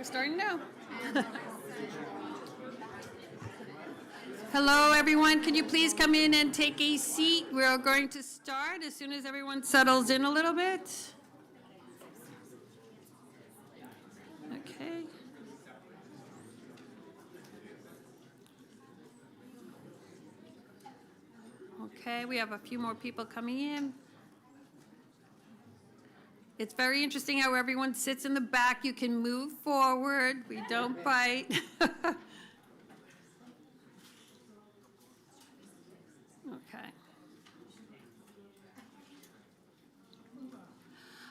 starting now. Hello, everyone. Can you please come in and take a seat? We're going to start as soon as everyone settles in a little bit. Okay. Okay, we have a few more people coming in. It's very interesting how everyone sits in the back. You can move forward. We don't bite. Okay.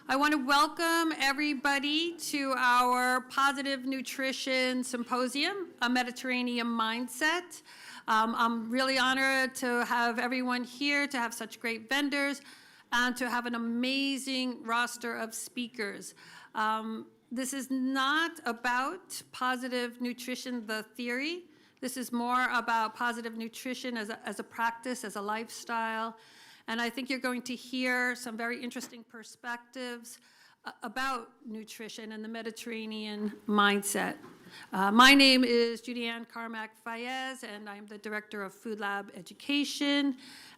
I want to welcome everybody to our Positive Nutrition Symposium, a Mediterranean Mindset. I'm really honored to have everyone here, to have such great vendors, and to have an amazing roster of speakers. This is not about positive nutrition, the theory. This is more about positive nutrition as a practice, as a lifestyle. And I think you're going to hear some very interesting perspectives about nutrition and the Mediterranean mindset. My name is Judy-Ann Carmack-Fayez, and I'm the Director of FoodLab Education.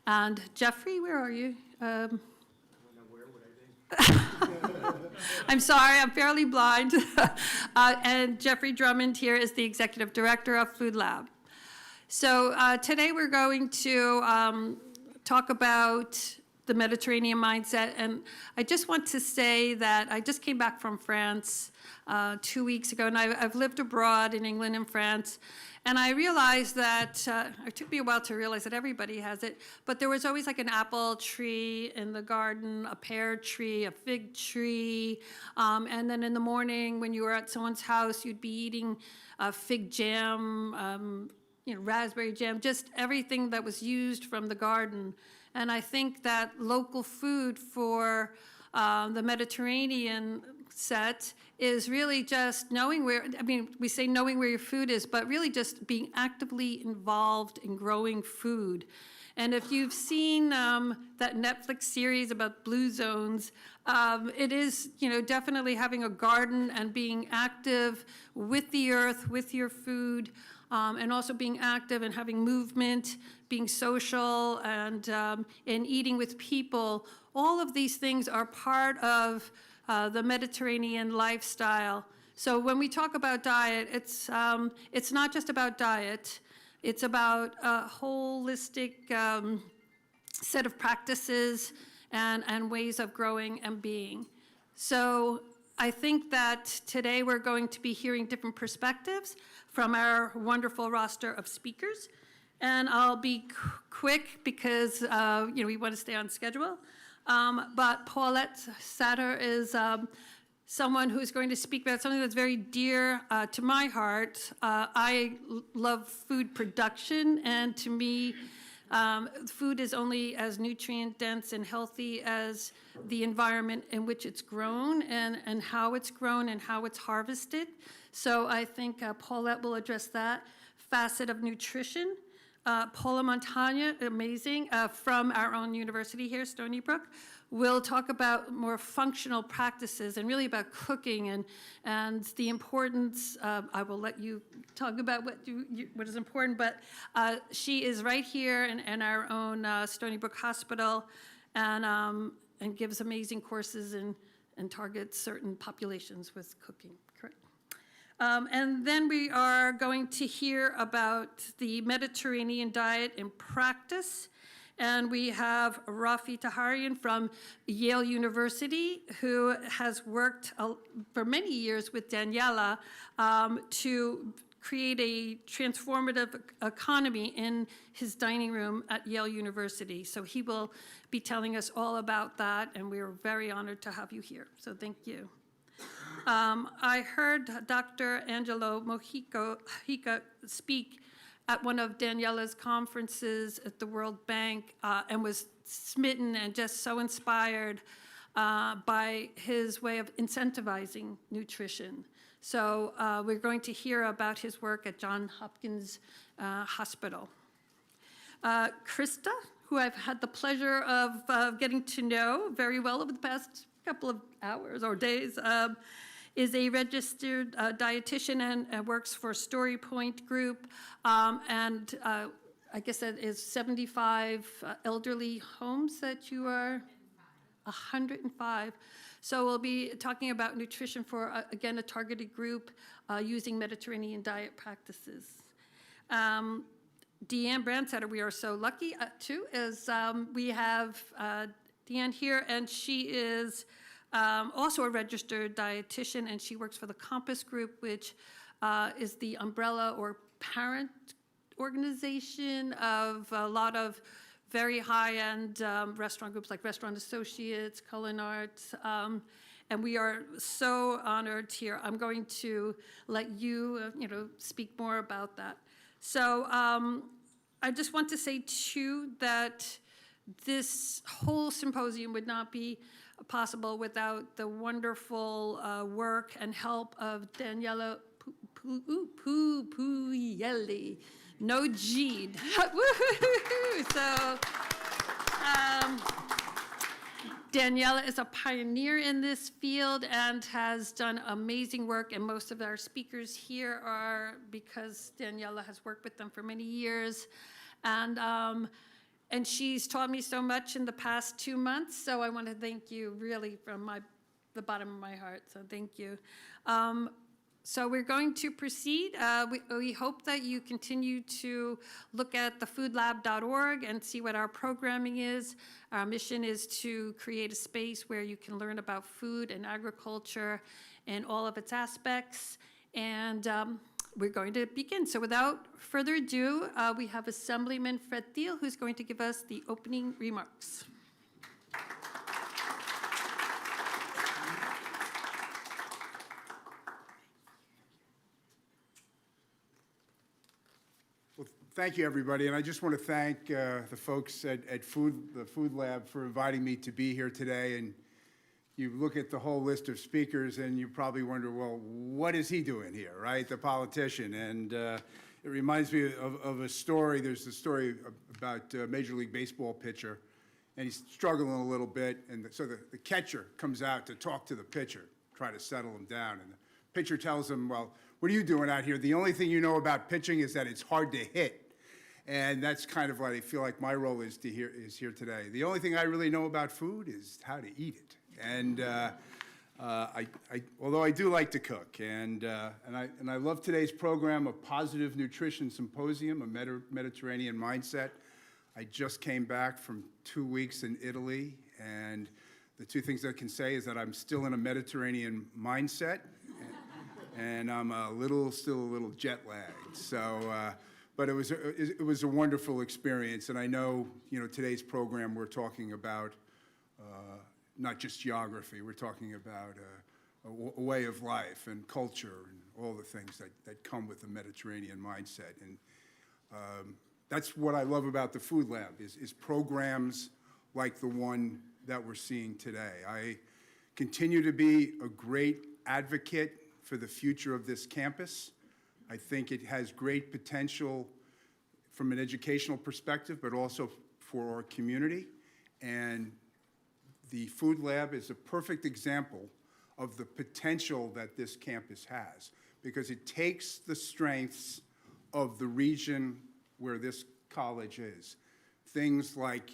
And Jeffrey, where are you? Where would I be? I'm sorry, I'm fairly blind. And Jeffrey Drummond here is the Executive Director of FoodLab. So today we're going to talk about the Mediterranean mindset. And I just want to say that I just came back from France 2 weeks ago, and I've lived abroad in England and France. And I realized that, it took me a while to realize that everybody has it, but there was always like an apple tree in the garden, a pear tree, a fig tree, and then in the morning when you were at someone's house, you'd be eating fig jam, raspberry jam, just everything that was used from the garden. And I think that local food for the Mediterranean set is really just knowing where, we say knowing where your food is, but really just being actively involved in growing food. And if you've seen that Netflix series about blue zones, it is, definitely having a garden and being active with the earth, with your food, and also being active and having movement, being social, and eating with people. All of these things are part of the Mediterranean lifestyle. So when we talk about diet, it's not just about diet. It's about a holistic set of practices and ways of growing and being. So I think that today we're going to be hearing different perspectives from our wonderful roster of speakers. And I'll be quick because we want to stay on schedule. But Paulette Satter is someone who's going to speak about something that's very dear to my heart. I love food production, and to me, food is only as nutrient dense and healthy as the environment in which it's grown and how it's grown and how it's harvested. So I think Paulette will address that facet of nutrition. Paula Montagna, amazing, from our own university here, Stony Brook, will talk about more functional practices and really about cooking and the importance. I will let you talk about what is important, but she is right here in our own Stony Brook Hospital and gives amazing courses and targets certain populations with cooking. Correct. And then we are going to hear about the Mediterranean diet in practice. And we have Rafi Taharian from Yale University, who has worked for many years with Daniela to create a transformative economy in his dining room at Yale University. So he will be telling us all about that, and we are very honored to have you here. So thank you. I heard Dr. Angelo Mojica speak at one of Daniela's conferences at the World Bank and was smitten and just so inspired by his way of incentivizing nutrition. So we're going to hear about his work at Johns Hopkins Hospital. Krista, who I've had the pleasure of getting to know very well over the past couple of hours or days, is a registered dietitian and works for Story Point Group. I guess that is 75 elderly homes that you are? 105. So we'll be talking about nutrition for, again, a targeted group using Mediterranean diet practices. Deanne Brandsetter, we are so lucky too, is we have Deanne here, and she is also a registered dietitian, and she works for the Compass Group, which is the umbrella or parent organization of a lot of very high-end restaurant groups like Restaurant Associates, Culinarts, and we are so honored here. I'm going to let you, speak more about that. So I just want to say, too, that this whole symposium would not be possible without the wonderful work and help of Daniela Puyelli. No G'd. So Daniela is a pioneer in this field and has done amazing work, and most of our speakers here are because Daniela has worked with them for many years. And she's taught me so much in the past 2 months, so I want to thank you really from the bottom of my heart, so thank you. So we're going to proceed. We hope that you continue to look at the foodlab.org and see what our programming is. Our mission is to create a space where you can learn about food and agriculture and all of its aspects. And we're going to begin. So without further ado, we have Assemblyman Fred Thiel, who's going to give us the opening remarks. Thank you, everybody, and I just want to thank the folks at the FoodLab for inviting me to be here today. And you look at the whole list of speakers, and you probably wonder, well, what is he doing here, right? The politician. And it reminds me of a story. There's a story about a Major League Baseball pitcher, and he's struggling a little bit, and so the catcher comes out to talk to the pitcher, try to settle him down. And the pitcher tells him, well, what are you doing out here? The only thing you know about pitching is that it's hard to hit. And that's kind of what I feel like my role is here today. The only thing I really know about food is how to eat it. And although I do like to cook, and I love today's program, a positive nutrition symposium, a Mediterranean mindset. I just came back from 2 weeks in Italy, and the two things I can say is that I'm still in a Mediterranean mindset, and I'm still a little jet lagged. So. But it was a wonderful experience, and I know, today's program we're talking about not just geography, we're talking about a way of life and culture and all the things that come with the Mediterranean mindset. And that's what I love about the Food Lab is programs like the one that we're seeing today. I continue to be a great advocate for the future of this campus. I think it has great potential from an educational perspective, but also for our community. And the Food Lab is a perfect example of the potential that this campus has, because it takes the strengths of the region where this college is. Things like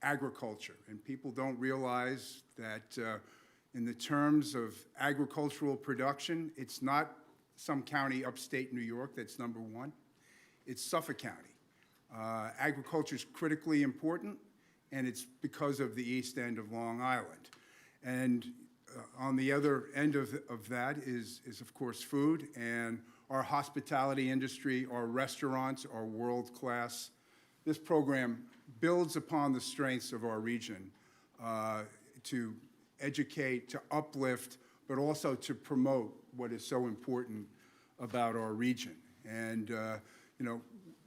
agriculture, and people don't realize that in the terms of agricultural production, it's not some county upstate New York that's number one. It's Suffolk County. Agriculture is critically important, and it's because of the east end of Long Island. And on the other end of that is of course food, and our hospitality industry, our restaurants are world class. This program builds upon the strengths of our region to educate, to uplift, but also to promote what is so important about our region. And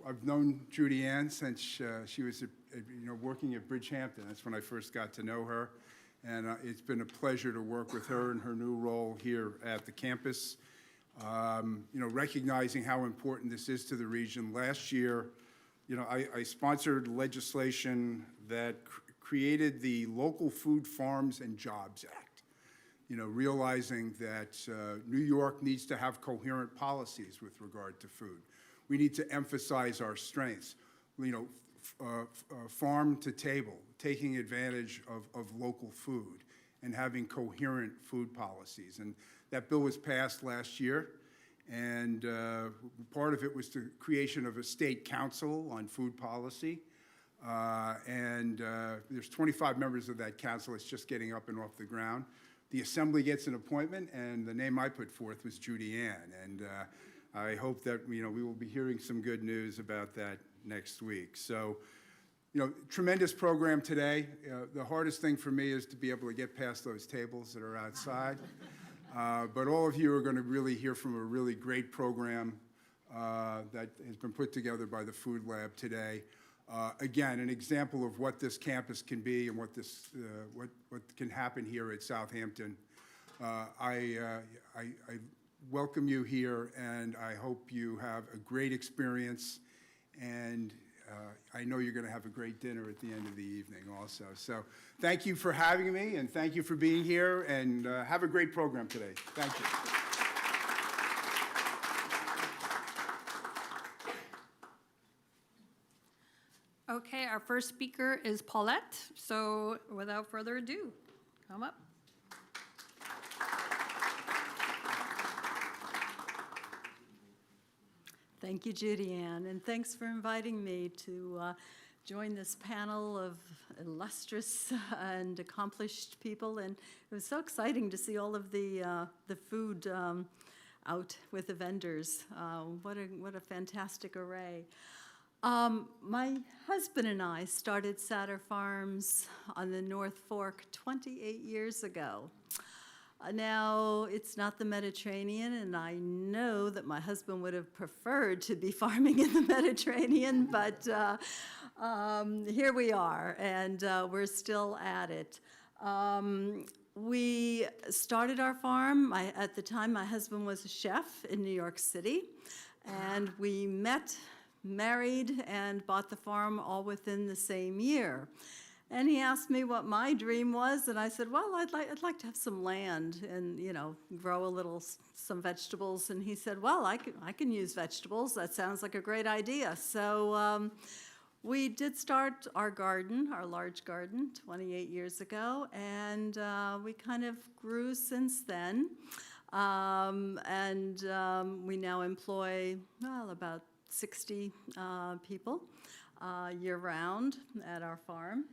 I've known Judy Ann since she was working at Bridgehampton. That's when I first got to know her, and it's been a pleasure to work with her in her new role here at the campus. Recognizing how important this is to the region. Last year, I sponsored legislation that created the Local Food Farms and Jobs Act. realizing that New York needs to have coherent policies with regard to food. We need to emphasize our strengths, farm to table, taking advantage of local food and having coherent food policies. And that bill was passed last year, and part of it was the creation of a state council on food policy. There's 25 members of that council. It's just getting up and off the ground. The assembly gets an appointment, and the name I put forth was Judy Ann. And I hope that we will be hearing some good news about that next week. So, tremendous program today. The hardest thing for me is to be able to get past those tables that are outside. But all of you are going to really hear from a really great program that has been put together by the FoodLab today. Again, an example of what this campus can be and what can happen here at Southampton. I welcome you here, and I hope you have a great experience, and I know you're going to have a great dinner at the end of the evening also. So thank you for having me, and thank you for being here, and have a great program today. Thank you. Okay, our first speaker is Paulette. So without further ado, come up. Thank you, Judy Ann, and thanks for inviting me to join this panel of illustrious and accomplished people. And it was so exciting to see all of the food out with the vendors. What a fantastic array. My husband and I started Satter Farms on the North Fork 28 years ago. Now, it's not the Mediterranean, and I know that my husband would have preferred to be farming in the Mediterranean, but here we are, and we're still at it. We started our farm. At the time, my husband was a chef in New York City, and we met, married, and bought the farm all within the same year. And he asked me what my dream was, and I said, well, I'd like to have some land and, grow some vegetables. And he said, well, I can use vegetables. That sounds like a great idea. So we did start our garden, our large garden, 28 years ago, and we kind of grew since then. We now employ, about 60 people year-round at our farm.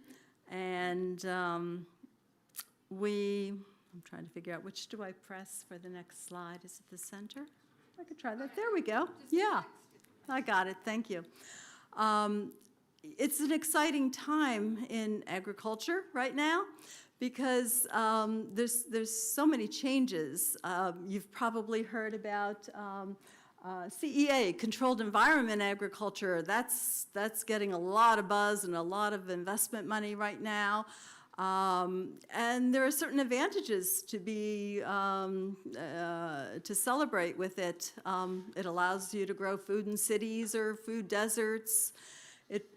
And I'm trying to figure out which do I press for the next slide. Is it the center? I could try that. There we go. Yeah, I got it. Thank you. It's an exciting time in agriculture right now because there's so many changes. You've probably heard about CEA, controlled environment agriculture. That's getting a lot of buzz and a lot of investment money right now. And there are certain advantages to celebrate with it. It allows you to grow food in cities or food deserts. It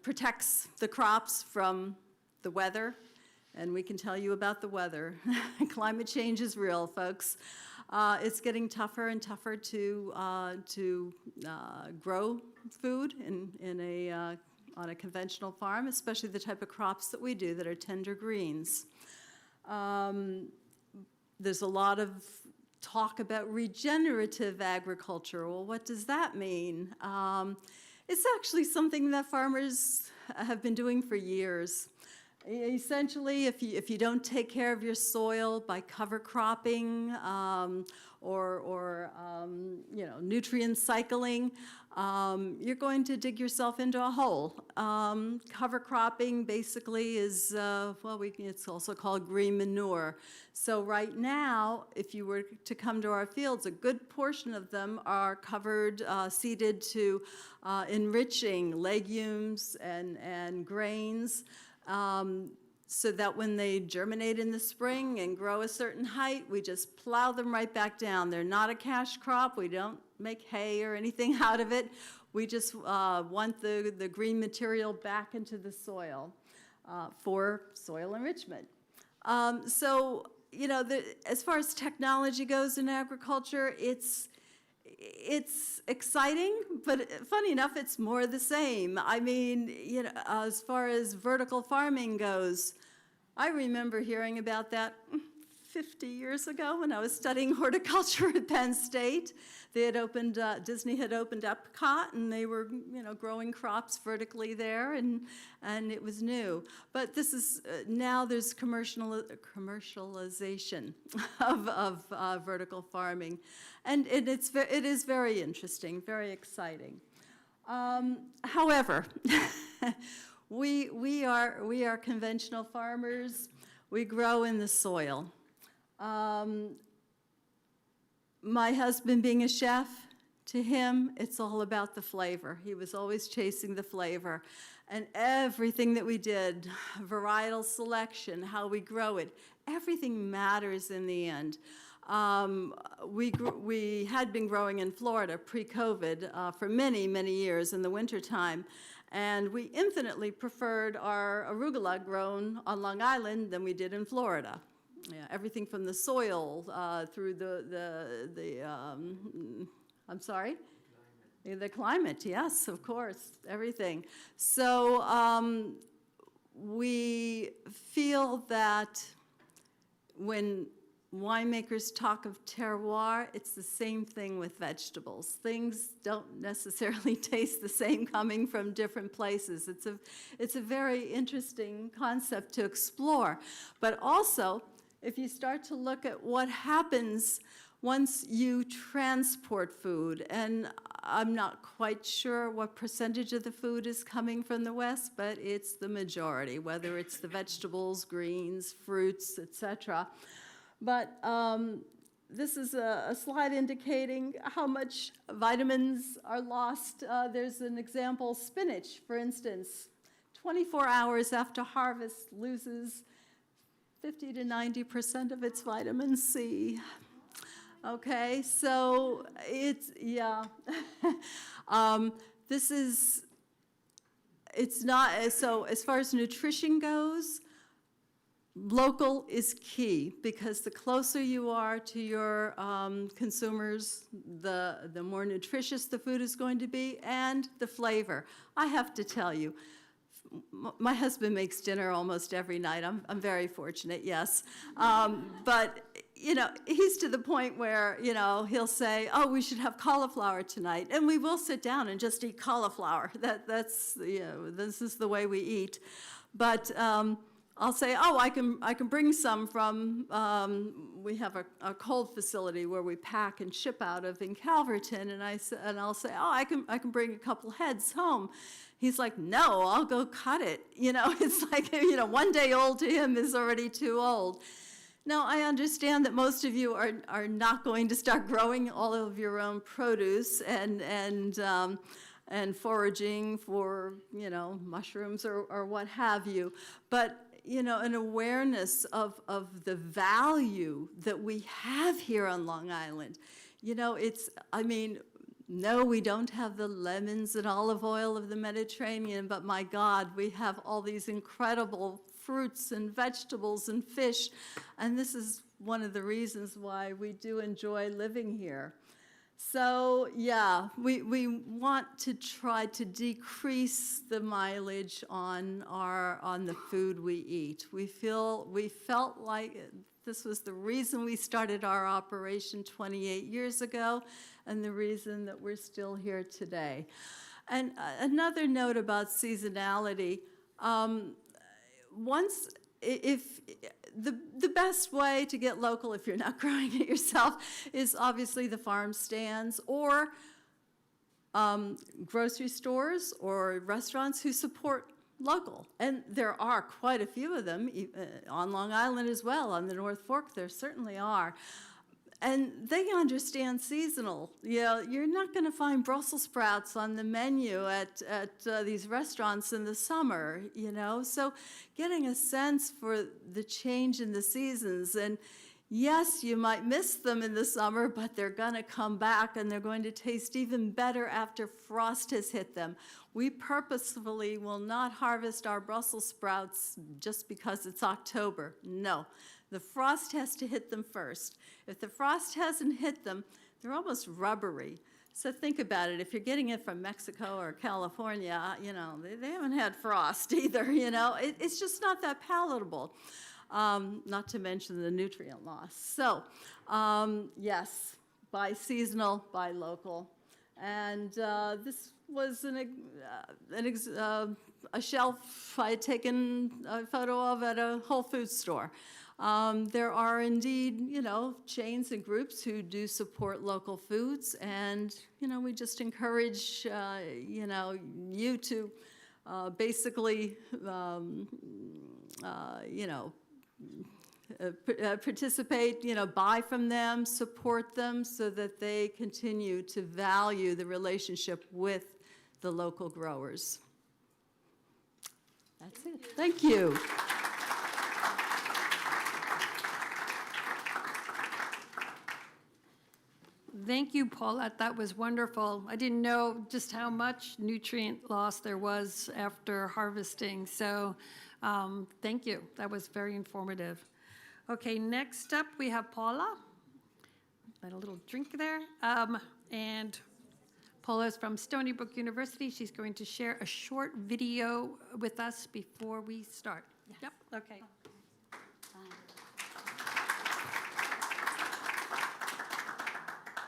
protects the crops from the weather, and we can tell you about the weather. Climate change is real, folks. It's getting tougher and tougher to grow food on a conventional farm, especially the type of crops that we do that are tender greens. There's a lot of talk about regenerative agriculture. Well, what does that mean? It's actually something that farmers have been doing for years. Essentially, if you don't take care of your soil by cover cropping or nutrient cycling, you're going to dig yourself into a hole. Cover cropping basically is, it's also called green manure. So right now, if you were to come to our fields, a good portion of them are covered, seeded to enriching legumes and grains. So that when they germinate in the spring and grow a certain height, we just plow them right back down. They're not a cash crop. We don't make hay or anything out of it. We just want the green material back into the soil for soil enrichment. So, as far as technology goes in agriculture, it's exciting, but funny enough, it's more the same. I mean, as far as vertical farming goes, I remember hearing about that 50 years ago when I was studying horticulture at Penn State. They had opened, Disney had opened Epcot, and they were, growing crops vertically there, and it was new. But this is, now there's commercialization of vertical farming. And it is very interesting, very exciting. However, we are conventional farmers. We grow in the soil. My husband being a chef, to him, it's all about the flavor. He was always chasing the flavor. And everything that we did, varietal selection, how we grow it, everything matters in the end. We had been growing in Florida pre-COVID for many, many years in the wintertime. And we infinitely preferred our arugula grown on Long Island than we did in Florida. Yeah, everything from the soil through I'm sorry? The climate, yes, of course, everything. So we feel that when winemakers talk of terroir, it's the same thing with vegetables. Things don't necessarily taste the same coming from different places. It's a very interesting concept to explore. But also, if you start to look at what happens once you transport food, and I'm not quite sure what percentage of the food is coming from the West, but it's the majority, whether it's the vegetables, greens, fruits, etc. But this is a slide indicating how much vitamins are lost. There's an example, spinach, for instance. 24 hours after harvest loses 50 to 90% of its vitamin C. Okay, so it's, yeah. It's not, so as far as nutrition goes, local is key, because the closer you are to your consumers, the more nutritious the food is going to be, and the flavor. I have to tell you, my husband makes dinner almost every night. I'm very fortunate, yes. But, he's to the point where, he'll say, oh, we should have cauliflower tonight. And we will sit down and just eat cauliflower. That's this is the way we eat. But I'll say, oh, I can bring some from, we have a cold facility where we pack and ship out of in Calverton, and I'll say, oh, I can bring a couple heads home. He's like, no, I'll go cut it. It's like, 1 day old to him is already too old. Now, I understand that most of you are not going to start growing all of your own produce and foraging for, mushrooms or what have you. But an awareness of the value that we have here on Long Island. No, we don't have the lemons and olive oil of the Mediterranean, but my God, we have all these incredible fruits and vegetables and fish, and this is one of the reasons why we do enjoy living here. So yeah, we want to try to decrease the mileage on the food we eat. We felt like this was the reason we started our operation 28 years ago, and the reason that we're still here today. And another note about seasonality, the best way to get local, if you're not growing it yourself, is obviously the farm stands or grocery stores or restaurants who support local. And there are quite a few of them on Long Island as well. On the North Fork, there certainly are. And they understand seasonal. You're not going to find Brussels sprouts on the menu at these restaurants in the summer, So getting a sense for the change in the seasons. And, Yes, you might miss them in the summer, but they're going to come back and they're going to taste even better after frost has hit them. We purposefully will not harvest our Brussels sprouts just because it's October. No, the frost has to hit them first. If the frost hasn't hit them, they're almost rubbery. So think about it. If you're getting it from Mexico or California, you know, they haven't had frost either, you know. It's just not that palatable. Not to mention the nutrient loss. So, yes, buy seasonal, buy local. And this was a shelf I had taken a photo of at a Whole Foods store. There are indeed, you know, chains and groups who do support local foods, and, you know, we just encourage, you know, you to basically, you know, participate, you know, buy from them, support them so that they continue to value the relationship with the local growers. That's it. Thank you. Thank you, Paulette. That was wonderful. I didn't know just how much nutrient loss there was after harvesting, so thank you. That was very informative. Okay, next up we have Paula. Let a little drink there. And Paula is from Stony Brook University. She's going to share a short video with us before we start. Yes. Yep, okay.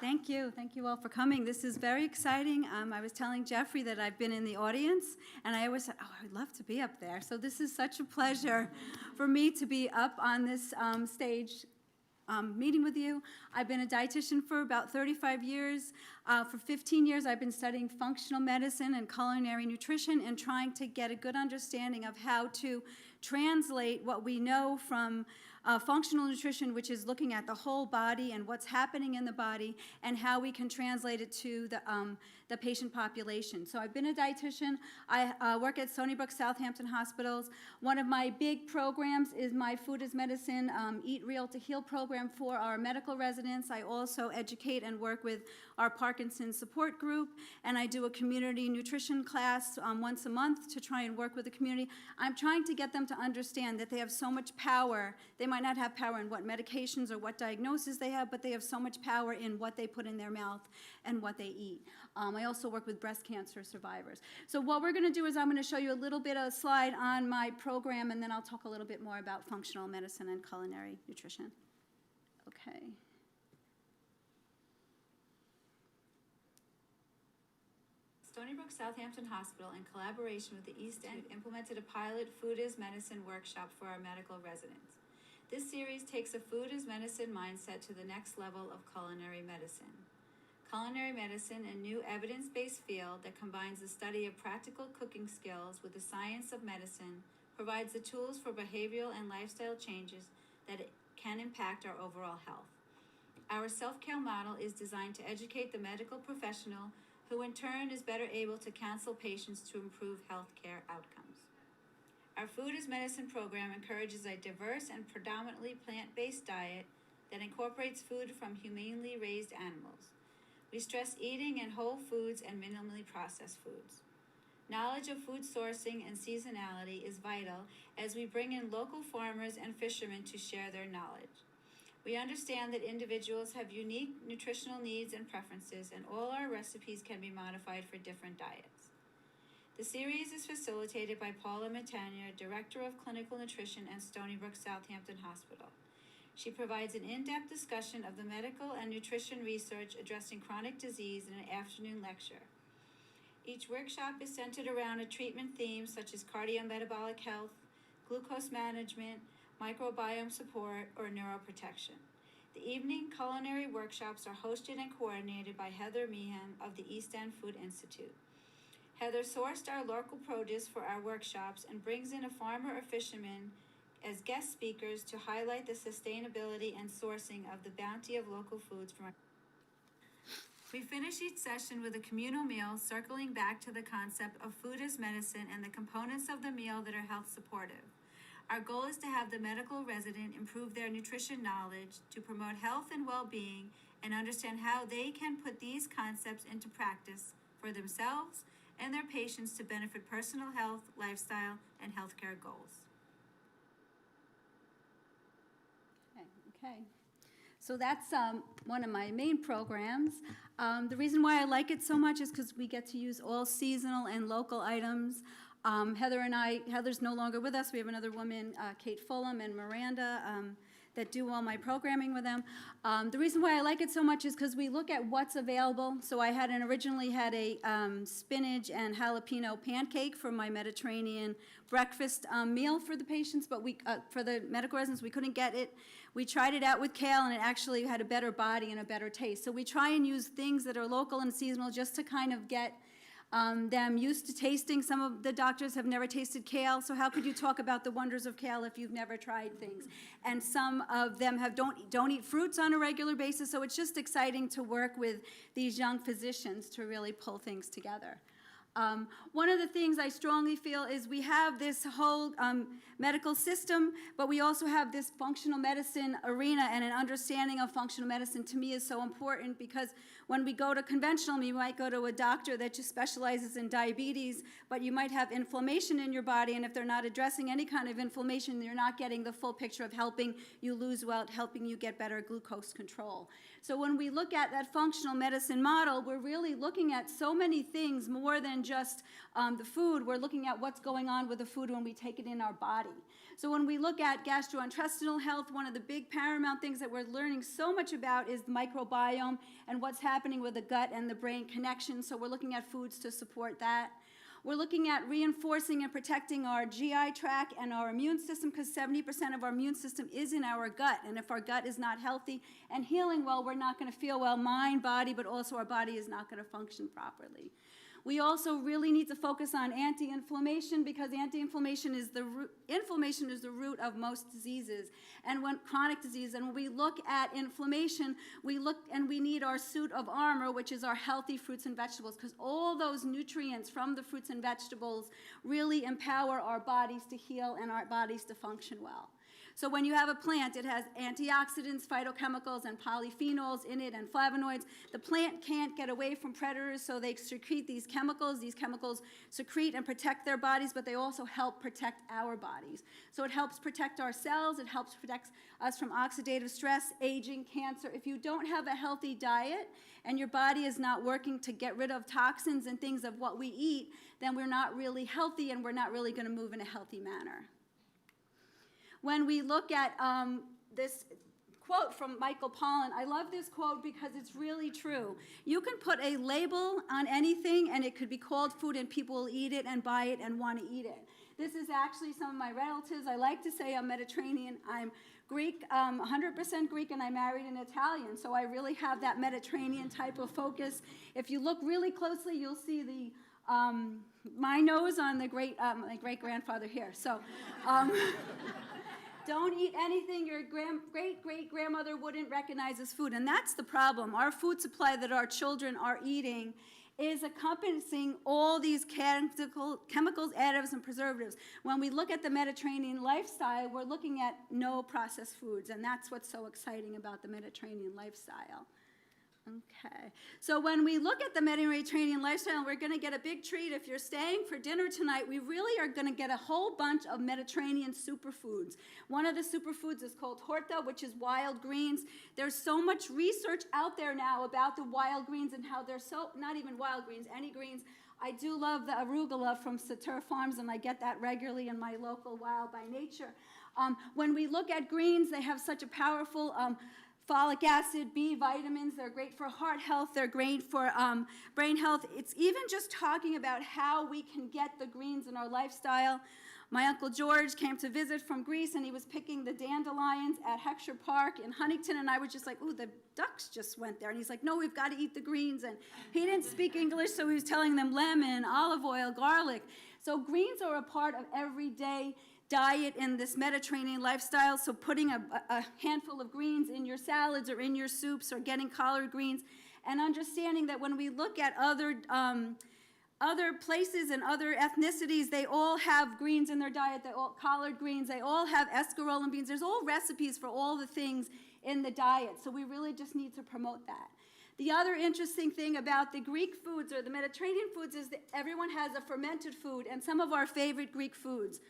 Thank you. Thank you all for coming. This is very exciting. I was telling Jeffrey that I've been in the audience, and I always said, oh, I would love to be up there. So this is such a pleasure for me to be up on this stage meeting with you. I've been a dietitian for about 35 years. For 15 years, I've been studying functional medicine and culinary nutrition and trying to get a good understanding of how to translate what we know from functional nutrition, which is looking at the whole body and what's happening in the body, and how we can translate it to the patient population. So I've been a dietitian. I work at Stony Brook Southampton Hospitals. One of my big programs is my Food is Medicine, Eat Real to Heal program for our medical residents. I also educate and work with our Parkinson's support group, and I do a community nutrition class once a month to try and work with the community. I'm trying to get them to understand that they have so much power. They might not have power in what medications or what diagnosis they have, but they have so much power in what they put in their mouth and what they eat. I also work with breast cancer survivors. So what we're going to do is I'm going to show you a little bit of a slide on my program, and then I'll talk a little bit more about functional medicine and culinary nutrition. Okay. Stony Brook Southampton Hospital, in collaboration with the East End, implemented a pilot Food is Medicine workshop for our medical residents. This series takes a food is medicine mindset to the next level of culinary medicine. Culinary medicine, a new evidence-based field that combines the study of practical cooking skills with the science of medicine, provides the tools for behavioral and lifestyle changes that can impact our overall health. Our self-care model is designed to educate the medical professional, who in turn is better able to counsel patients to improve healthcare outcomes. Our Food is Medicine program encourages a diverse and predominantly plant-based diet that incorporates food from humanely raised animals. We stress eating in whole foods and minimally processed foods. Knowledge of food sourcing and seasonality is vital as we bring in local farmers and fishermen to share their knowledge. We understand that individuals have unique nutritional needs and preferences, and all our recipes can be modified for different diets. The series is facilitated by Paula Matania, Director of Clinical Nutrition at Stony Brook Southampton Hospital. She provides an in-depth discussion of the medical and nutrition research addressing chronic disease in an afternoon lecture. Each workshop is centered around a treatment theme such as cardiometabolic health, glucose management, microbiome support, or neuroprotection. The evening culinary workshops are hosted and coordinated by Heather Meehan of the East End Food Institute. Heather sourced our local produce for our workshops and brings in a farmer or fisherman as guest speakers to highlight the sustainability and sourcing of the bounty of local foods from our. We finish each session with a communal meal, circling back to the concept of food as medicine and the components of the meal that are health supportive. Our goal is to have the medical resident improve their nutrition knowledge to promote health and well-being and understand how they can put these concepts into practice for themselves and their patients to benefit personal health, lifestyle, and healthcare goals. Okay. So that's one of my main programs. The reason why I like it so much is because we get to use all seasonal and local items. Heather's no longer with us. We have another woman, Kate Fulham and Miranda, that do all my programming with them. The reason why I like it so much is because we look at what's available. So I originally had a spinach and jalapeno pancake for my Mediterranean breakfast meal for the patients, but for the medical residents, we couldn't get it. We tried it out with kale, and it actually had a better body and a better taste. So we try and use things that are local and seasonal just to kind of get them used to tasting. Some of the doctors have never tasted kale, so how could you talk about the wonders of kale if you've never tried things? And some of them don't eat fruits on a regular basis, so it's just exciting to work with these young physicians to really pull things together. One of the things I strongly feel is we have this whole medical system, but we also have this functional medicine arena, and an understanding of functional medicine to me is so important, because when we go to conventional, you might go to a doctor that just specializes in diabetes, but you might have inflammation in your body, and if they're not addressing any kind of inflammation, you're not getting the full picture of helping you lose weight, helping you get better glucose control. So when we look at that functional medicine model, we're really looking at so many things more than just the food. We're looking at what's going on with the food when we take it in our body. So when we look at gastrointestinal health, one of the big paramount things that we're learning so much about is the microbiome and what's happening with the gut and the brain connection. So we're looking at foods to support that. We're looking at reinforcing and protecting our GI tract and our immune system, because 70% of our immune system is in our gut. And if our gut is not healthy and healing well, we're not going to feel well, mind, body, but also our body is not going to function properly. We also really need to focus on anti-inflammation, because anti-inflammation is the root of most diseases, and when chronic disease. And when we look at inflammation, we need our suit of armor, which is our healthy fruits and vegetables, because all those nutrients from the fruits and vegetables really empower our bodies to heal and our bodies to function well. So when you have a plant, it has antioxidants, phytochemicals, and polyphenols in it, and flavonoids. The plant can't get away from predators, so they secrete these chemicals. These chemicals secrete and protect their bodies, but they also help protect our bodies. So it helps protect our cells. It helps protect us from oxidative stress, aging, cancer. If you don't have a healthy diet and your body is not working to get rid of toxins and things of what we eat, then we're not really healthy, and we're not really going to move in a healthy manner. When we look at this quote from Michael Pollan, I love this quote because it's really true. You can put a label on anything, and it could be called food, and people will eat it and buy it and want to eat it. This is actually some of my relatives. I like to say I'm Mediterranean. I'm Greek, 100% Greek, and I married an Italian, so I really have that Mediterranean type of focus. If you look really closely, you'll see the my nose on the my great-grandfather here. So. Don't eat anything your great-great-grandmother wouldn't recognize as food. And that's the problem. Our food supply that our children are eating is encompassing all these chemicals, additives, and preservatives. When we look at the Mediterranean lifestyle, we're looking at no processed foods. And that's what's so exciting about the Mediterranean lifestyle. Okay, so when we look at the Mediterranean lifestyle, we're going to get a big treat. If you're staying for dinner tonight, we really are going to get a whole bunch of Mediterranean superfoods. One of the superfoods is called horta, which is wild greens. There's so much research out there now about the wild greens and how they're not even wild greens, any greens. I do love the arugula from Satur Farms, and I get that regularly in my local Wild by Nature. When we look at greens, they have such a powerful folic acid, B vitamins. They're great for heart health. They're great for brain health. It's even just talking about how we can get the greens in our lifestyle. My Uncle George came to visit from Greece, and he was picking the dandelions at Heckscher Park in Huntington, and I was just like, ooh, the ducks just went there. And he's like, no, we've got to eat the greens. And he didn't speak English, so he was telling them lemon, olive oil, garlic. So greens are a part of everyday diet in this Mediterranean lifestyle, so putting a handful of greens in your salads or in your soups, or getting collard greens, and understanding that when we look at other other places and other ethnicities, they all have greens in their diet, they all collard greens, they all have escarole beans. There's all recipes for all the things in the diet, so we really just need to promote that. The other interesting thing about the Greek foods or the Mediterranean foods is that everyone has a fermented food, and some of our favorite Greek foods,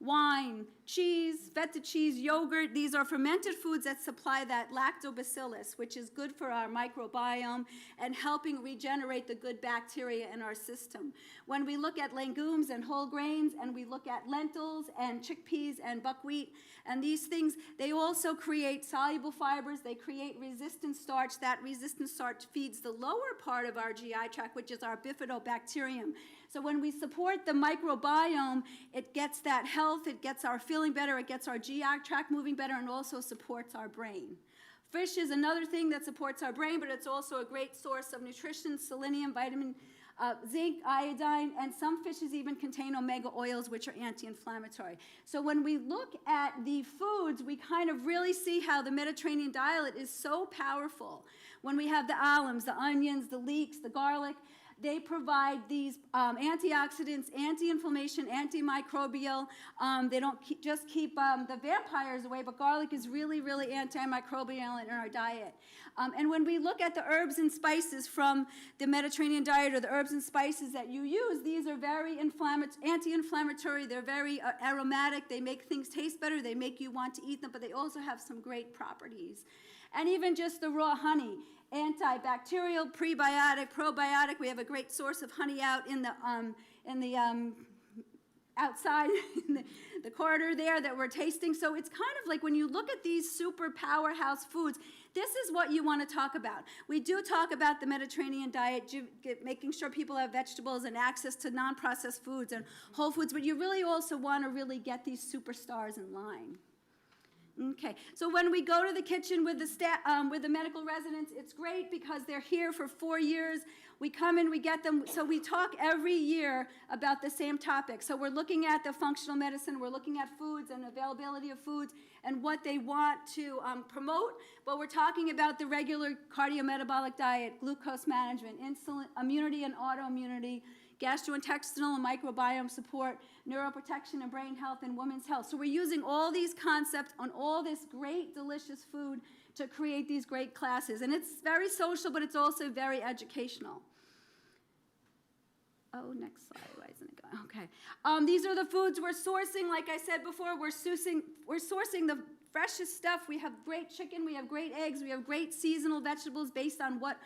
wine, cheese, feta cheese, yogurt, these are fermented foods that supply that lactobacillus, which is good for our microbiome and helping regenerate the good bacteria in our system. When we look at legumes and whole grains, and we look at lentils and chickpeas and buckwheat, and these things, they also create soluble fibers, they create resistant starch. That resistant starch feeds the lower part of our GI tract, which is our bifidobacterium. So when we support the microbiome, it gets that health, it gets our feeling better, it gets our GI tract moving better, and also supports our brain. Fish is another thing that supports our brain, but it's also a great source of nutrition, selenium, vitamin, zinc, iodine, and some fishes even contain omega oils, which are anti-inflammatory. So when we look at the foods, we kind of really see how the Mediterranean diet is so powerful. When we have the alums, the onions, the leeks, the garlic, they provide these antioxidants, anti-inflammation, antimicrobial. They don't just keep the vampires away, but garlic is really, really antimicrobial in our diet. And when we look at the herbs and spices from the Mediterranean diet, or the herbs and spices that you use, these are very anti-inflammatory. They're very aromatic. They make things taste better. They make you want to eat them, but they also have some great properties. And even just the raw honey, antibacterial, prebiotic, probiotic. We have a great source of honey out in the outside in the corridor there that we're tasting. So it's kind of like when you look at these super powerhouse foods, this is what you want to talk about. We do talk about the Mediterranean diet, making sure people have vegetables and access to non-processed foods and whole foods, but you really also want to really get these superstars in line. Okay, so when we go to the kitchen with the medical residents, it's great because they're here for 4 years. We come in, we get them, so we talk every year about the same topic. So we're looking at the functional medicine, we're looking at foods and availability of foods and what they want to promote, but we're talking about the regular cardiometabolic diet, glucose management, insulin, immunity and autoimmunity, gastrointestinal and microbiome support, neuroprotection and brain health, and women's health. So we're using all these concepts on all this great, delicious food to create these great classes. And it's very social, but it's also very educational. Oh, next slide. Why isn't it going? Okay. These are the foods we're sourcing. Like I said before, we're sourcing the freshest stuff. We have great chicken, we have great eggs, we have great seasonal vegetables based on what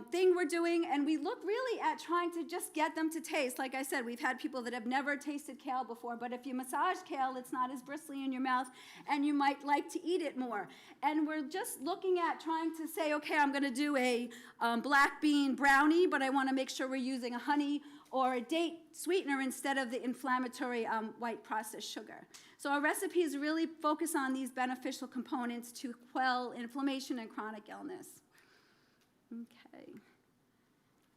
thing we're doing, and we look really at trying to just get them to taste. Like I said, we've had people that have never tasted kale before, but if you massage kale, it's not as bristly in your mouth, and you might like to eat it more. And we're just looking at trying to say, okay, I'm going to do a black bean brownie, but I want to make sure we're using a honey or a date sweetener instead of the inflammatory white processed sugar. So our recipes really focus on these beneficial components to quell inflammation and chronic illness. Okay.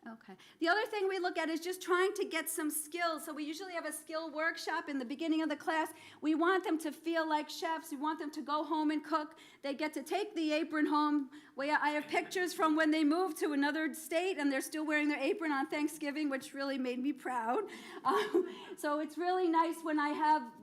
Okay. The other thing we look at is just trying to get some skills. So we usually have a skill workshop in the beginning of the class. We want them to feel like chefs. We want them to go home and cook. They get to take the apron home. I have pictures from when they moved to another state and they're still wearing their apron on Thanksgiving, which really made me proud. So it's really nice when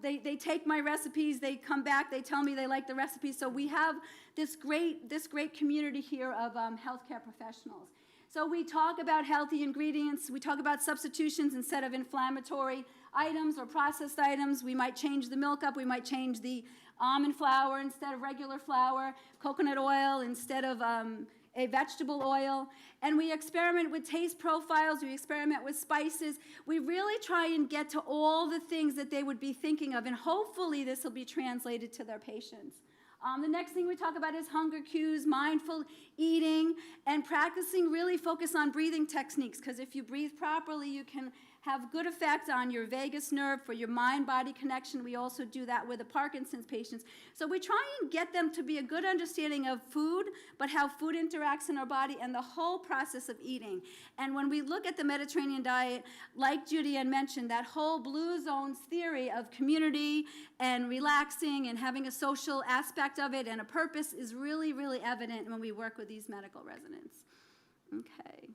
they take my recipes, they come back, they tell me they like the recipes. So we have this great community here of healthcare professionals. So we talk about healthy ingredients. We talk about substitutions instead of inflammatory items or processed items. We might change the milk up. We might change the almond flour instead of regular flour, coconut oil instead of a vegetable oil. And we experiment with taste profiles. We experiment with spices. We really try and get to all the things that they would be thinking of, and hopefully this will be translated to their patients. The next thing we talk about is hunger cues, mindful eating, and practicing really focus on breathing techniques, because if you breathe properly, you can have good effect on your vagus nerve for your mind-body connection. We also do that with the Parkinson's patients. So we try and get them to be a good understanding of food, but how food interacts in our body and the whole process of eating. And when we look at the Mediterranean diet, like Judy had mentioned, that whole blue zones theory of community and relaxing and having a social aspect of it and a purpose is really, really evident when we work with these medical residents. Okay.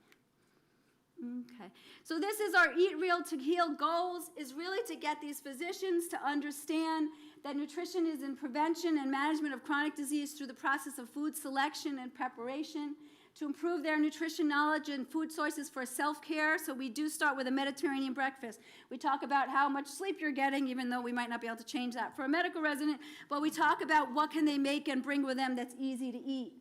Okay, so this is our Eat Real to Heal goals, is really to get these physicians to understand that nutrition is in prevention and management of chronic disease through the process of food selection and preparation, to improve their nutrition knowledge and food sources for self-care. So we do start with a Mediterranean breakfast. We talk about how much sleep you're getting, even though we might not be able to change that for a medical resident, but we talk about what can they make and bring with them that's easy to eat.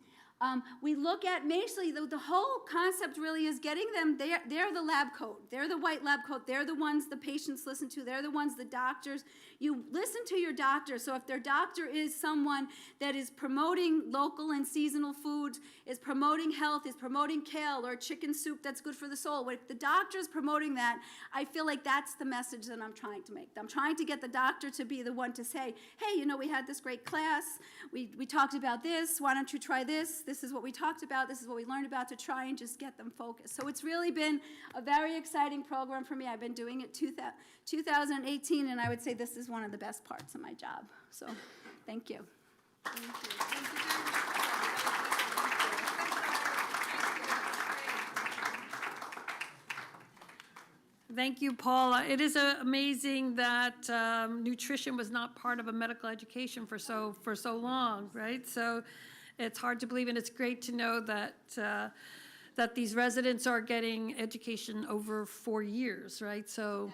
We look at, basically, the whole concept really is getting them, they're the lab coat. They're the white lab coat. They're the ones the patients listen to. They're the ones the doctors. You listen to your doctor. So if their doctor is someone that is promoting local and seasonal foods, is promoting health, is promoting kale or chicken soup that's good for the soul, if the doctor is promoting that, I feel like that's the message that I'm trying to make. I'm trying to get the doctor to be the one to say, hey, you know, we had this great class. We talked about this. Why don't you try this? This is what we talked about. This is what we learned about, to try and just get them focused. So it's really been a very exciting program for me. I've been doing it 2018, and I would say this is one of the best parts of my job. So thank you. Thank you. Thank you. Thank you, Paula. It is amazing that nutrition was not part of a medical education for so long, right? So it's hard to believe, and it's great to know that that these residents are getting education over 4 years, right? So,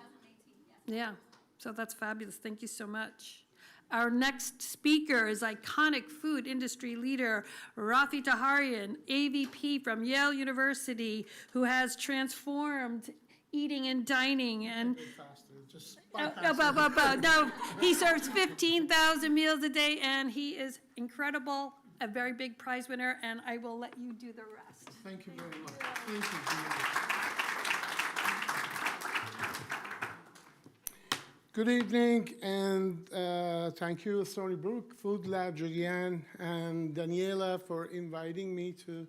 2018, yes. yeah, so that's fabulous. Thank you so much. Our next speaker is iconic food industry leader Rafi Taharian, AVP from Yale University, who has transformed eating and dining and no, he serves 15,000 meals a day, and he is incredible, a very big prize winner, and I will let you do the rest. Thank you very much. Thank you, Julia. Good evening, and thank you, Stony Brook, FoodLab, Julianne, and Daniela for inviting me to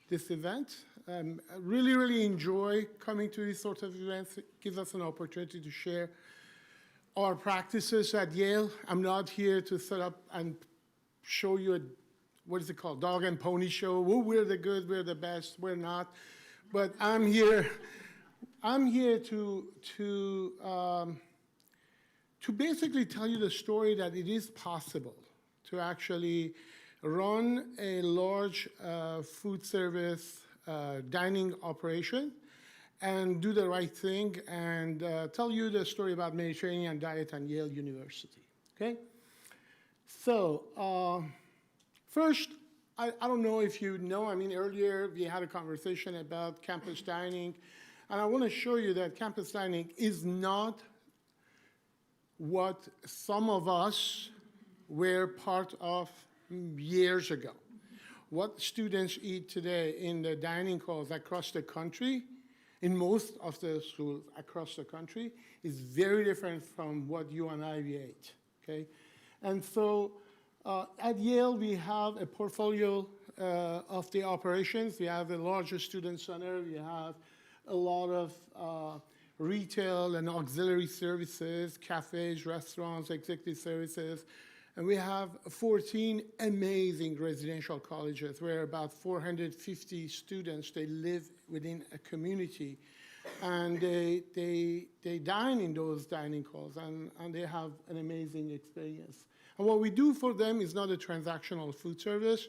this event. I really enjoy coming to these sort of events. It gives us an opportunity to share our practices at Yale. I'm not here to set up and show you a, what is it called, dog and pony show. Oh, we're the good, we're the best, we're not. But I'm here to basically tell you the story that it is possible to actually run a large food service dining operation and do the right thing, and tell you the story about Mediterranean Diet and Yale University, okay? So first, I don't know if you know, I mean, earlier we had a conversation about campus dining, and I want to show you that campus dining is not what some of us were part of years ago. What students eat today in the dining halls across the country, in most of the schools across the country, is very different from what you and I ate, okay? And so at Yale, we have a portfolio of the operations. We have the largest student center. We have a lot of retail and auxiliary services, cafes, restaurants, executive services. And we have 14 amazing residential colleges where about 450 students, they live within a community. And they dine in those dining halls, and they have an amazing experience. And what we do for them is not a transactional food service,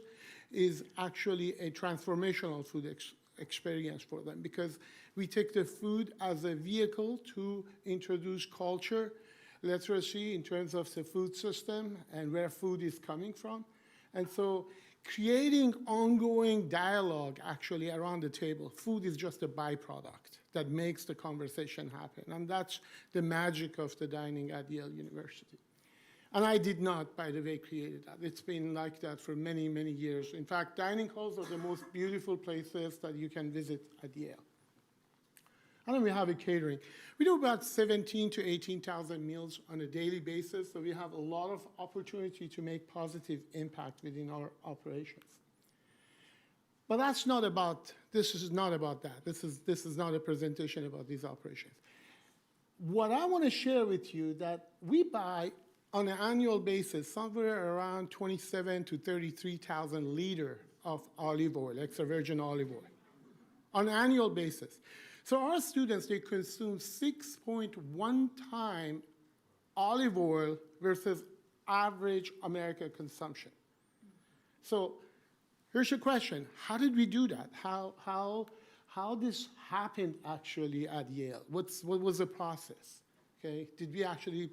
is actually a transformational food experience for them, because we take the food as a vehicle to introduce culture, literacy in terms of the food system and where food is coming from. And so creating ongoing dialogue actually around the table. Food is just a byproduct that makes the conversation happen. And that's the magic of the dining at Yale University. And I did not, by the way, create that. It's been like that for many, many years. In fact, dining halls are the most beautiful places that you can visit at Yale. And then we have a catering. We do about 17 to 18,000 meals on a daily basis, so we have a lot of opportunity to make positive impact within our operations. But that's not about, this is not about that. This is not a presentation about these operations. What I want to share with you that we buy on an annual basis somewhere around 27 to 33,000 liters of olive oil, extra virgin olive oil, on an annual basis. So our students, they consume 6.1 times olive oil versus average American consumption. So here's your question. How did we do that? How this happened actually at Yale? What was the process? Okay, did we actually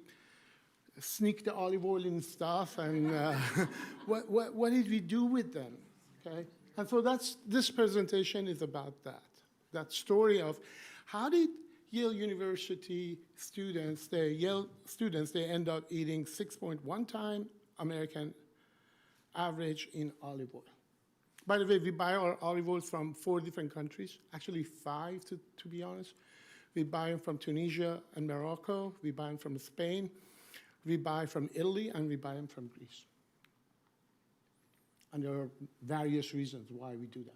sneak the olive oil in stuff, and what did we do with them? Okay, and so this presentation is about that story of how did Yale University students, they end up eating 6.1 times American average in olive oil. By the way, we buy our olive oil from 4 different countries, actually 5 to be honest. We buy them from Tunisia and Morocco, we buy them from Spain, we buy from Italy, and we buy them from Greece. And there are various reasons why we do that.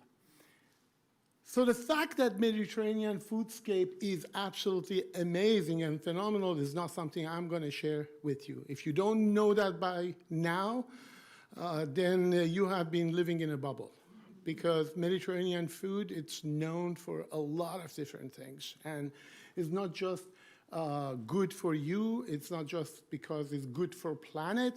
So the fact that Mediterranean foodscape is absolutely amazing and phenomenal is not something I'm going to share with you. If you don't know that by now, then you have been living in a bubble. Because Mediterranean food, it's known for a lot of different things. And it's not just good for you, it's not just because it's good for planet,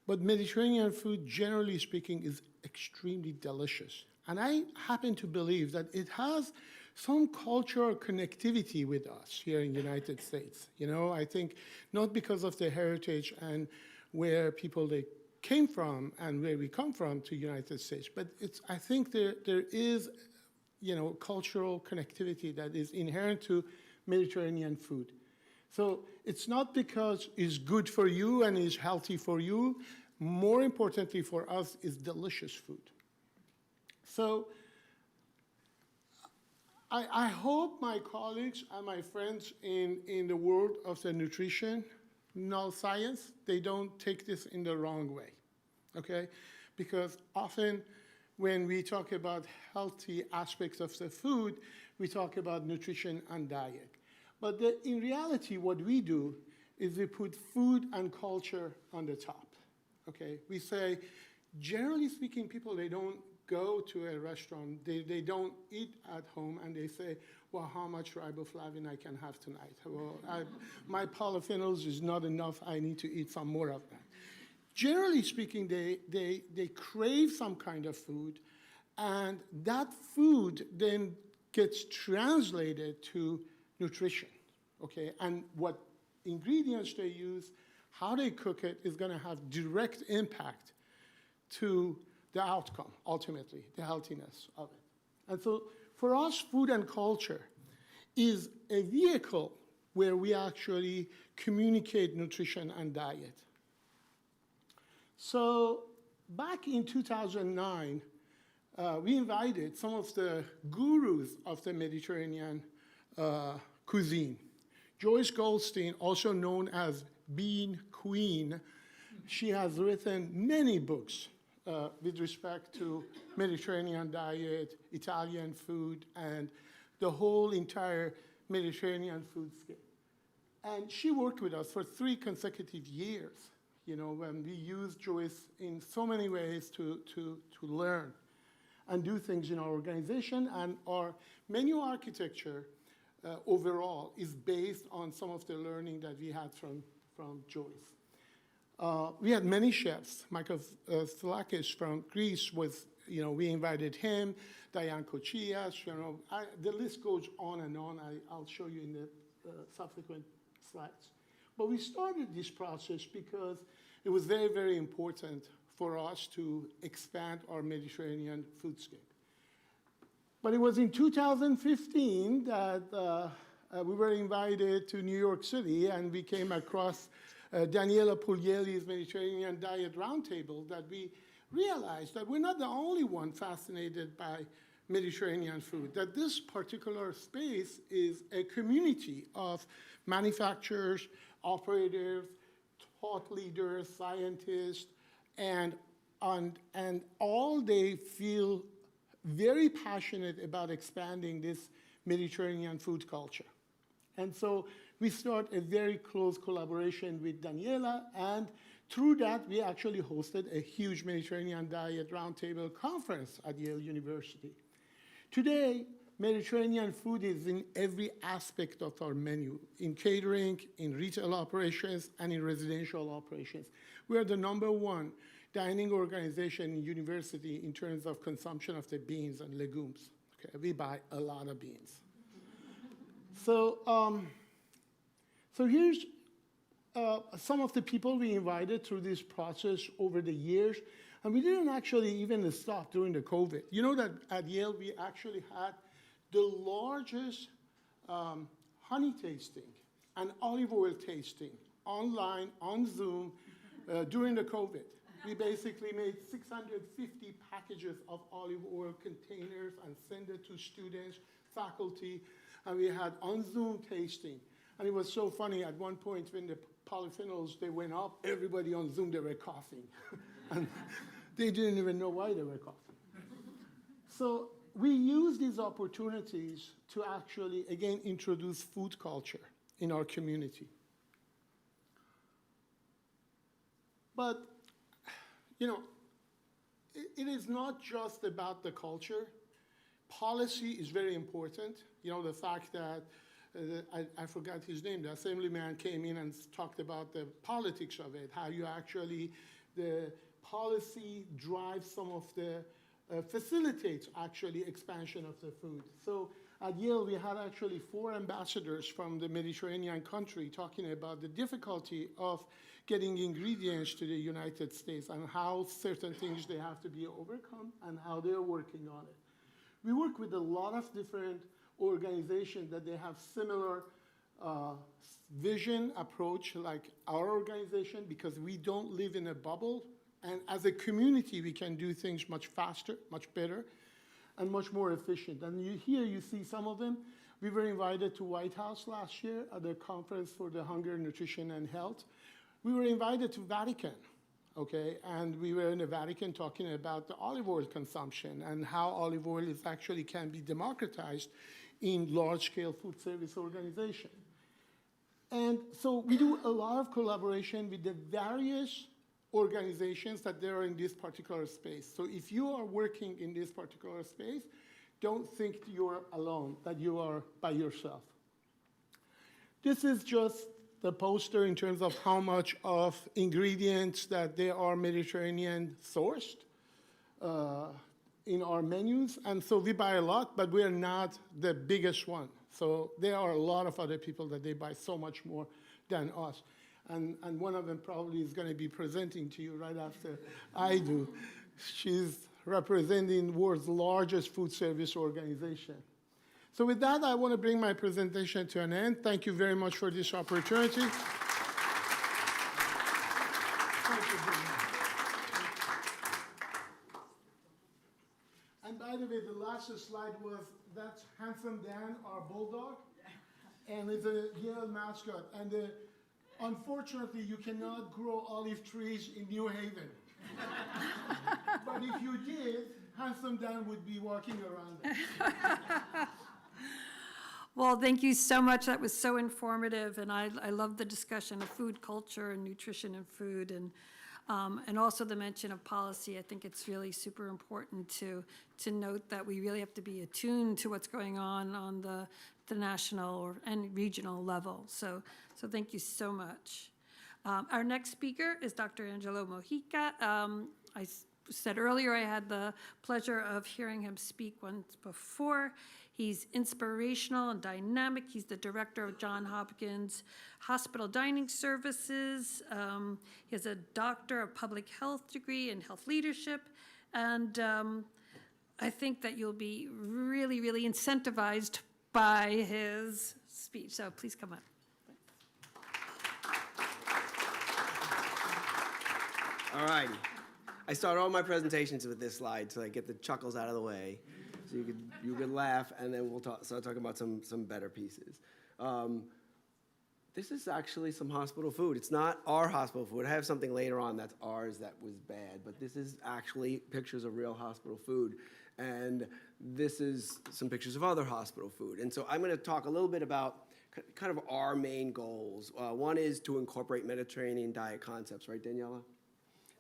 but Mediterranean food, generally speaking, is extremely delicious. And I happen to believe that it has some cultural connectivity with us here in the United States. You know, I think not because of the heritage and where people they came from and where we come from to the United States, but I think there is, you know, cultural connectivity that is inherent to Mediterranean food. So it's not because it's good for you and is healthy for you. More importantly for us is delicious food. So I hope my colleagues and my friends in the world of the nutrition, science, they don't take this in the wrong way, okay? Because often when we talk about healthy aspects of the food, we talk about nutrition and diet. But in reality, what we do is we put food and culture on the top, okay? We say, generally speaking, people, they don't go to a restaurant, they don't eat at home, and they say, well, how much riboflavin I can have tonight? Well, my polyphenols is not enough, I need to eat some more of that. Generally speaking, they crave some kind of food, and that food then gets translated to nutrition, okay? And what ingredients they use, how they cook it, is gonna have direct impact to the outcome, ultimately, the healthiness of it. And so for us, food and culture is a vehicle where we actually communicate nutrition and diet. So back in 2009, we invited some of the gurus of the Mediterranean cuisine. Joyce Goldstein, also known as Bean Queen, she has written many books with respect to Mediterranean diet, Italian food, and the whole entire Mediterranean foodscape. And she worked with us for 3 consecutive years, you know, when we used Joyce in so many ways to learn and do things in our organization. And our menu architecture overall is based on some of the learning that we had from Joyce. We had many chefs. Michael Stilakis from Greece was, you know, we invited him, Diane Kochias, you know, the list goes on and on. I'll show you in the subsequent slides. But we started this process because it was very, very important for us to expand our Mediterranean foodscape. But it was in 2015 that we were invited to New York City, and we came across Daniela Puglielli's Mediterranean Diet Roundtable, that we realized that we're not the only one fascinated by Mediterranean food, that this particular space is a community of manufacturers, operators, thought leaders, scientists, and all they feel very passionate about expanding this Mediterranean food culture. And so we start a very close collaboration with Daniela, and through that, we actually hosted a huge Mediterranean Diet Roundtable conference at Yale University. Today, Mediterranean food is in every aspect of our menu, in catering, in retail operations, and in residential operations. We are the #1 dining organization in university in terms of consumption of the beans and legumes. Okay, we buy a lot of beans. So here's some of the people we invited through this process over the years, and we didn't actually even stop during the COVID. You know that at Yale, we actually had the largest honey tasting and olive oil tasting online on Zoom during the COVID. We basically made 650 packages of olive oil containers and sent it to students, faculty, and we had on Zoom tasting. And it was so funny, at one point when the polyphenols, they went up, everybody on Zoom, they were coughing. And they didn't even know why they were coughing. So we use these opportunities to actually, again, introduce food culture in our community. But, you know, it is not just about the culture. Policy is very important. You know, the fact that, I forgot his name, the assemblyman came in and talked about the politics of it, how you actually, the policy drives some of the, facilitates actually expansion of the food. So at Yale, we had actually 4 ambassadors from the Mediterranean country talking about the difficulty of getting ingredients to the United States and how certain things they have to be overcome and how they're working on it. We work with a lot of different organizations that they have similar vision approach like our organization, because we don't live in a bubble. And as a community, we can do things much faster, much better, and much more efficient. And here you see some of them. We were invited to White House last year at the Conference for the Hunger, Nutrition, and Health. We were invited to Vatican, okay? And we were in the Vatican talking about the olive oil consumption and how olive oil is actually can be democratized in large-scale food service organization. And so we do a lot of collaboration with the various organizations that they are in this particular space. So if you are working in this particular space, don't think you're alone, that you are by yourself. This is just the poster in terms of how much of ingredients that they are Mediterranean sourced in our menus. And so we buy a lot, but we are not the biggest one. So there are a lot of other people that they buy so much more than us. And one of them probably is going to be presenting to you right after I do. She's representing the world's largest food service organization. So with that, I want to bring my presentation to an end. Thank you very much for this opportunity. And by the way, the last slide was that's Handsome Dan, our bulldog, and it's a Yale mascot. And unfortunately, you cannot grow olive trees in New Haven. But if you did, Handsome Dan would be walking around them. Well, thank you so much. That was so informative, and I love the discussion of food culture and nutrition and food, and also the mention of policy. I think it's really super important to note that we really have to be attuned to what's going on the national and regional level. So thank you so much. Our next speaker is Dr. Angelo Mojica. I said earlier I had the pleasure of hearing him speak once before. He's inspirational and dynamic. He's the director of Johns Hopkins Hospital Dining Services. He has a Doctor of Public Health degree in health leadership. And I think that you'll be really, really incentivized by his speech. So please come up. All righty. I start all my presentations with this slide so I get the chuckles out of the way. So you could laugh, and then we'll start talking about some better pieces. This is actually some hospital food. It's not our hospital food. I have something later on that's ours that was bad, but this is actually pictures of real hospital food. And this is some pictures of other hospital food. And so I'm going to talk a little bit about kind of our main goals. One is to incorporate Mediterranean diet concepts, right, Daniela?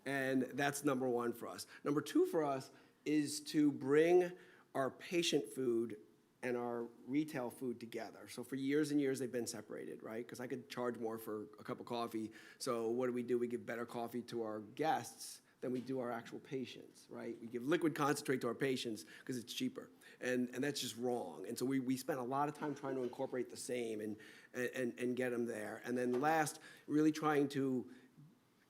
And that's number one for us. Number two for us is to bring our patient food and our retail food together. So for years and years, they've been separated, right? Because I could charge more for a cup of coffee. So what do? We give better coffee to our guests than we do our actual patients, right? We give liquid concentrate to our patients because it's cheaper. And that's just wrong. And so we spent a lot of time trying to incorporate the same and get them there. And then last, really trying to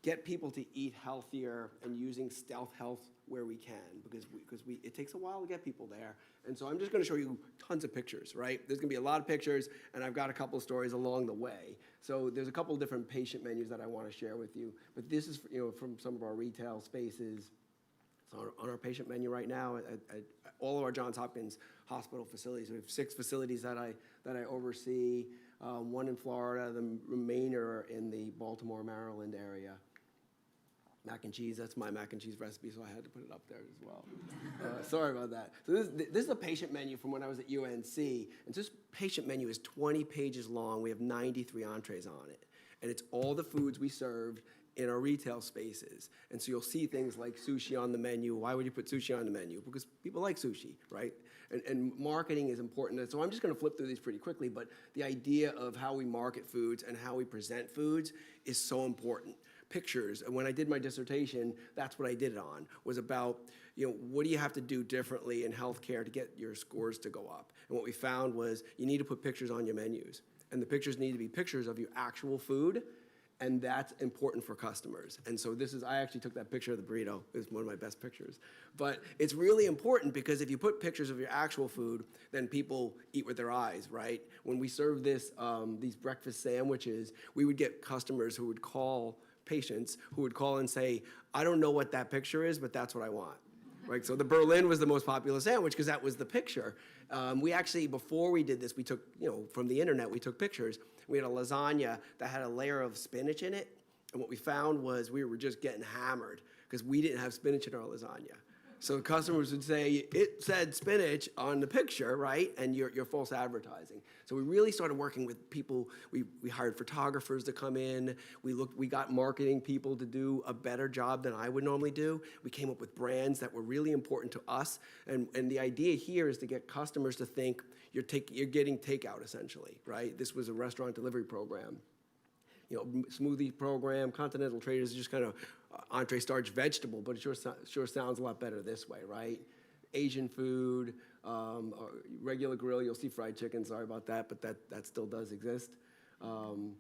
get people to eat healthier and using stealth health where we can, because it takes a while to get people there. And so I'm just gonna show you tons of pictures, right? There's gonna be a lot of pictures, and I've got a couple of stories along the way. So there's a couple of different patient menus that I wanna share with you, but this is, from some of our retail spaces. It's on our patient menu right now at all of our Johns Hopkins hospital facilities. We have 6 facilities that I oversee, 1 in Florida, the remainder are in the Baltimore, Maryland area. Mac and cheese, that's my mac and cheese recipe, so I had to put it up there as well. Sorry about that. So this is a patient menu from when I was at UNC, and this patient menu is 20 pages long. We have 93 entrees on it, and it's all the foods we served in our retail spaces. And so you'll see things like sushi on the menu. Why would you put sushi on the menu? Because people like sushi, right? And marketing is important. So I'm just gonna flip through these pretty quickly, but the idea of how we market foods and how we present foods is so important. Pictures, and when I did my dissertation, that's what I did it on, was about, what do you have to do differently in healthcare to get your scores to go up? And what we found was you need to put pictures on your menus. And the pictures need to be pictures of your actual food, and that's important for customers. And so I actually took that picture of the burrito. It was one of my best pictures. But it's really important because if you put pictures of your actual food, then people eat with their eyes, right? When we served these breakfast sandwiches, we would get customers who would call, patients who would call and say, I don't know what that picture is, but that's what I want. Right? So the Berlin was the most popular sandwich because that was the picture. We actually, before we did this, we took, from the internet, we took pictures. We had a lasagna that had a layer of spinach in it. And what we found was we were just getting hammered because we didn't have spinach in our lasagna. So customers would say, it said spinach on the picture, right? And you're false advertising. So we really started working with people. We hired photographers to come in. We got marketing people to do a better job than I would normally do. We came up with brands that were really important to us. And the idea here is to get customers to think you're getting takeout, essentially, right? This was a restaurant delivery program. Smoothie program, Continental Traders is just kind of entree starch vegetable, but it sure sounds a lot better this way, right? Asian food, regular grill, you'll see fried chicken, sorry about that, but that still does exist. And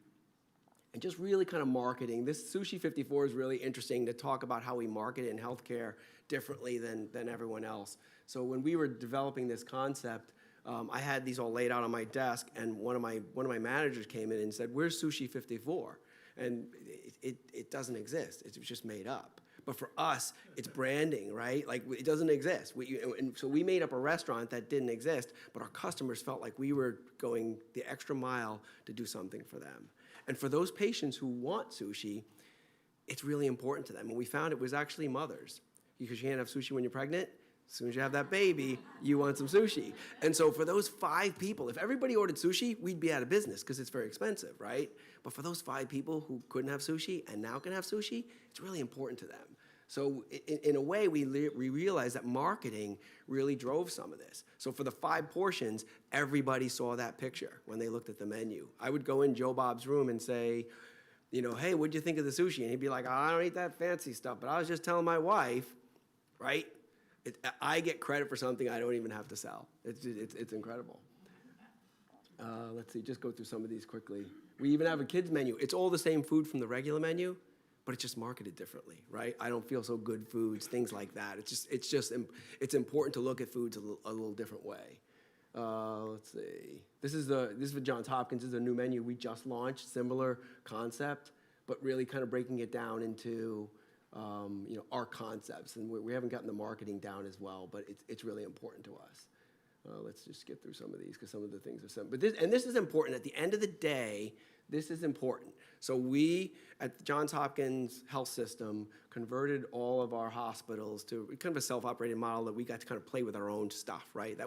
just really kind of marketing. This Sushi 54 is really interesting to talk about how we market in healthcare differently than everyone else. So when we were developing this concept, I had these all laid out on my desk, and one of my managers came in and said, "Where's Sushi 54?" And it doesn't exist. It's just made up. But for us, it's branding, right? Like, it doesn't exist. And so we made up a restaurant that didn't exist, but our customers felt like we were going the extra mile to do something for them. And for those patients who want sushi, it's really important to them. And we found it was actually mothers, because you can't have sushi when you're pregnant. As soon as you have that baby, you want some sushi. And so for those 5 people, if everybody ordered sushi, we'd be out of business because it's very expensive, right? But for those 5 people who couldn't have sushi and now can have sushi, it's really important to them. So in a way, we realized that marketing really drove some of this. So for the 5 portions, everybody saw that picture when they looked at the menu. I would go in Joe Bob's room and say, hey, what'd you think of the sushi? And he'd be like, I don't eat that fancy stuff, but I was just telling my wife, right? I get credit for something I don't even have to sell. It's incredible. Let's see, just go through some of these quickly. We even have a kids menu. It's all the same food from the regular menu, but it's just marketed differently, right? I don't feel so good foods, things like that. It's important to look at foods a little different way. Let's see. This is for Johns Hopkins. This is a new menu we just launched, similar concept, but really kind of breaking it down into our concepts, and we haven't gotten the marketing down as well, but it's really important to us. Let's just get through some of these because some of the things are simple. But this is important. At the end of the day, this is important. So we, at the Johns Hopkins Health System, converted all of our hospitals to kind of a self-operated model that we got to kind of play with our own stuff, right?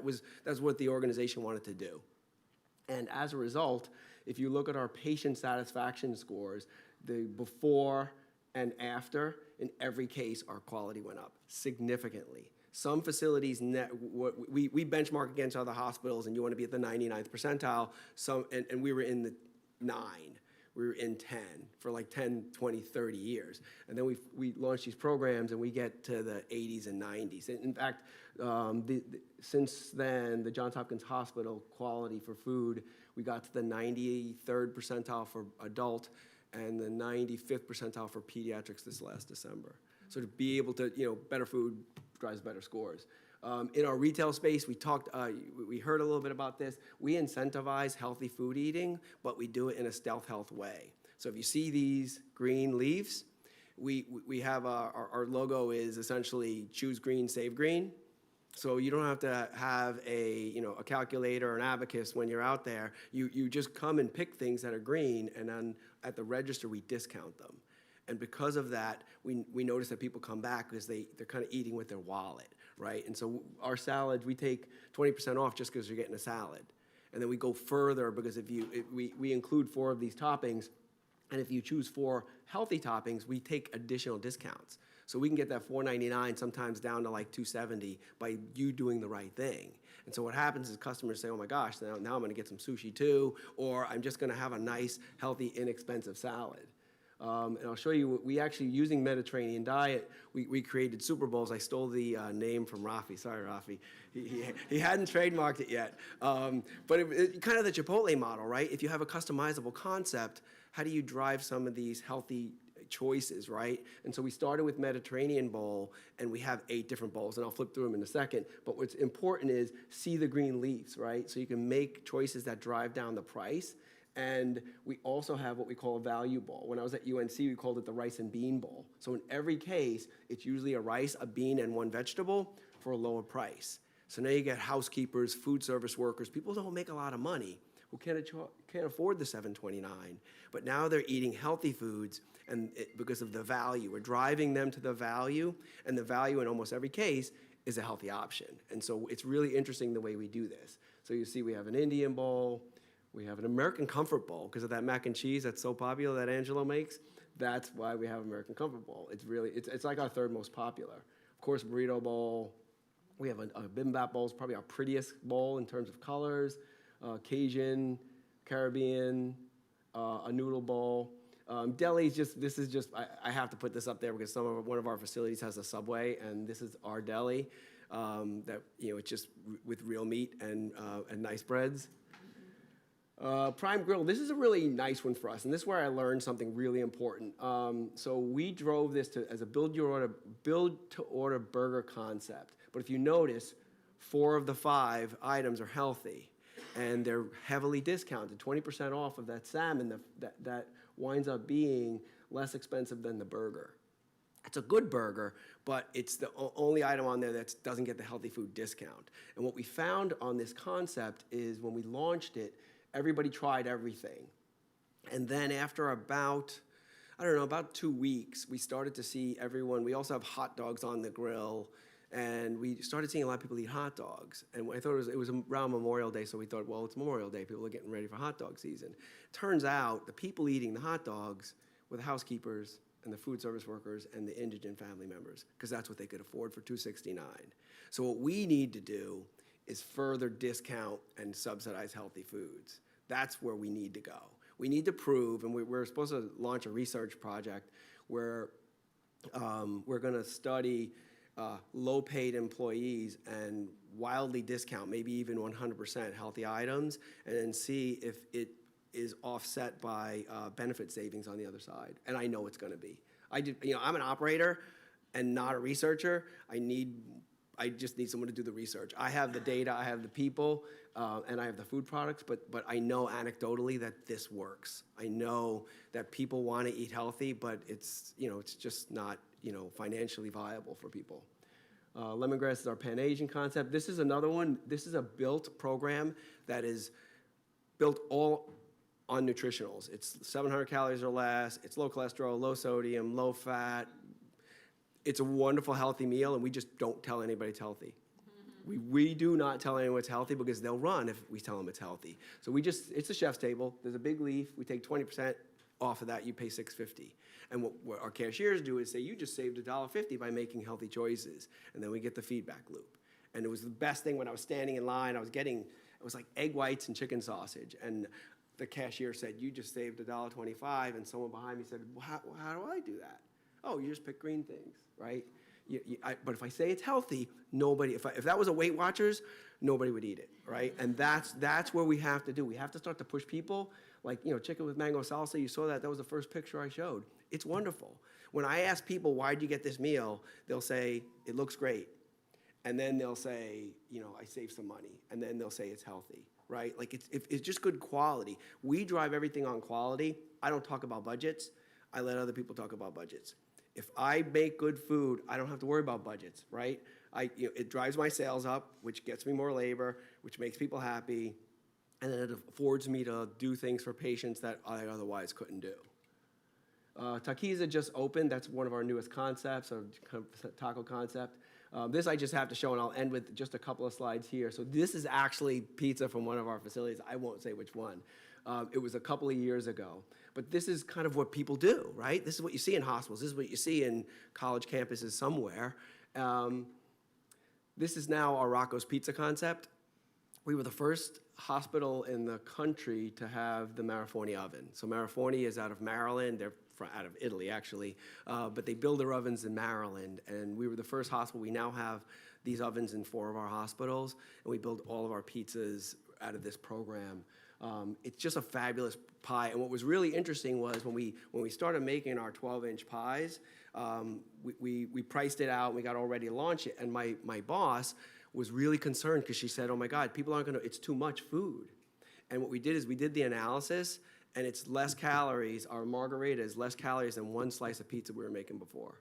That's what the organization wanted to do. And as a result, if you look at our patient satisfaction scores, the before and after, in every case, our quality went up significantly. Some facilities, we benchmark against other hospitals, and you want to be at the 99th percentile. And we were in the 9. We were in 10 for like 10, 20, 30 years. And then we launched these programs, and we get to the 80s and 90s. In fact, since then, the Johns Hopkins Hospital quality for food, we got to the 93rd percentile for adult and the 95th percentile for pediatrics this last December. So to be able to, better food drives better scores. In our retail space, we heard a little bit about this. We incentivize healthy food eating, but we do it in a stealth health way. So if you see these green leaves, we have our logo is essentially choose green, save green. So you don't have to have a calculator or an abacus when you're out there. You just come and pick things that are green, and then at the register we discount them. And because of that, we notice that people come back because they're kind of eating with their wallet, right? And so our salads, we take 20% off just because you're getting a salad. And then we go further because we include 4 of these toppings, and if you choose 4 healthy toppings, we take additional discounts. So we can get that $4.99 sometimes down to like $2.70 by you doing the right thing. And so what happens is customers say, oh my gosh, now I'm going to get some sushi too, or I'm just going to have a nice, healthy, inexpensive salad. And I'll show you, we actually, using Mediterranean diet, we created Super Bowls. I stole the name from Rafi. Sorry, Rafi. He hadn't trademarked it yet. But it kind of the Chipotle model, right? If you have a customizable concept, how do you drive some of these healthy choices, right? And so we started with Mediterranean bowl, and we have 8 different bowls, and I'll flip through them in a second. But what's important is see the green leaves, right? So you can make choices that drive down the price. And we also have what we call a value bowl. When I was at UNC, we called it the rice and bean bowl. So in every case, it's usually a rice, a bean, and 1 vegetable for a lower price. So now you get housekeepers, food service workers, people who don't make a lot of money, who can't afford the $7.29, but now they're eating healthy foods, and because of the value. We're driving them to the value, and the value in almost every case is a healthy option. And so it's really interesting the way we do this. So you see we have an Indian bowl, we have an American Comfort Bowl because of that mac and cheese that's so popular that Angelo makes. That's why we have American Comfort Bowl. It's like our 3rd most popular. Of course, burrito bowl. We have a bibimbap bowl. It's probably our prettiest bowl in terms of colors. Cajun, Caribbean, a noodle bowl. Delis, I have to put this up there because one of our facilities has a Subway, and this is our deli. It's just with real meat and nice breads. Prime Grill, this is a really nice one for us, and this is where I learned something really important. So we drove this as a build-to-order burger concept. But if you notice, 4 of the 5 items are healthy, and they're heavily discounted, 20% off of that salmon that winds up being less expensive than the burger. It's a good burger, but it's the only item on there that doesn't get the healthy food discount. And what we found on this concept is when we launched it, everybody tried everything. And then after about 2 weeks, we started to see everyone. We also have hot dogs on the grill, and we started seeing a lot of people eat hot dogs. And I thought it was around Memorial Day, so we thought, well, it's Memorial Day. People are getting ready for hot dog season. Turns out the people eating the hot dogs were the housekeepers and the food service workers and the indigent family members, because that's what they could afford for $2.69. So what we need to do is further discount and subsidize healthy foods. That's where we need to go. We need to prove, and we're supposed to launch a research project where we're going to study low-paid employees and wildly discount, maybe even 100% healthy items, and then see if it is offset by benefit savings on the other side. And I know it's going to be. I'm an operator and not a researcher. I just need someone to do the research. I have the data, I have the people, and I have the food products, but I know anecdotally that this works. I know that people want to eat healthy, but it's just not financially viable for people. Lemongrass is our Pan-Asian concept. This is another one. This is a built program that is built all on nutritionals. It's 700 calories or less. It's low cholesterol, low sodium, low fat. It's a wonderful, healthy meal, and we just don't tell anybody it's healthy. We do not tell anyone it's healthy because they'll run if we tell them it's healthy. So it's a chef's table. There's a big leaf. We take 20% Off of that, you pay $6.50. And what our cashiers do is say, you just saved $1.50 by making healthy choices. And then we get the feedback loop. And it was the best thing when I was standing in line, it was like egg whites and chicken sausage. And the cashier said, you just saved $1.25. And someone behind me said, well, how do I do that? Oh, you just pick green things, right? But if I say it's healthy, nobody, if that was a Weight Watchers, nobody would eat it, right? And that's where we have to do. We have to start to push people. Like, chicken with mango salsa, you saw that. That was the first picture I showed. It's wonderful. When I ask people, why'd you get this meal? They'll say, it looks great. And then they'll say, I saved some money. And then they'll say it's healthy, right? Like, it's just good quality. We drive everything on quality. I don't talk about budgets. I let other people talk about budgets. If I make good food, I don't have to worry about budgets, right? It drives my sales up, which gets me more labor, which makes people happy, and then it affords me to do things for patients that I otherwise couldn't do. Taquiza just opened. That's one of our newest concepts, our taco concept. This I just have to show, and I'll end with just a couple of slides here. So this is actually pizza from one of our facilities. I won't say which one. It was a couple of years ago. But this is kind of what people do, right? This is what you see in hospitals. This is what you see in college campuses somewhere. This is now our Rocco's Pizza concept. We were the first hospital in the country to have the Marifoni oven. So Marifoni is out of Maryland. They're out of Italy, actually. But they build their ovens in Maryland. And we were the first hospital. We now have these ovens in 4 of our hospitals. And we build all of our pizzas out of this program. It's just a fabulous pie. And what was really interesting was when we started making our 12-inch pies, we priced it out. We got all ready to launch it. And my boss was really concerned because she said, oh my God, people aren't gonna, it's too much food. And what we did is we did the analysis, and it's less calories. Our margarita is less calories than one slice of pizza we were making before.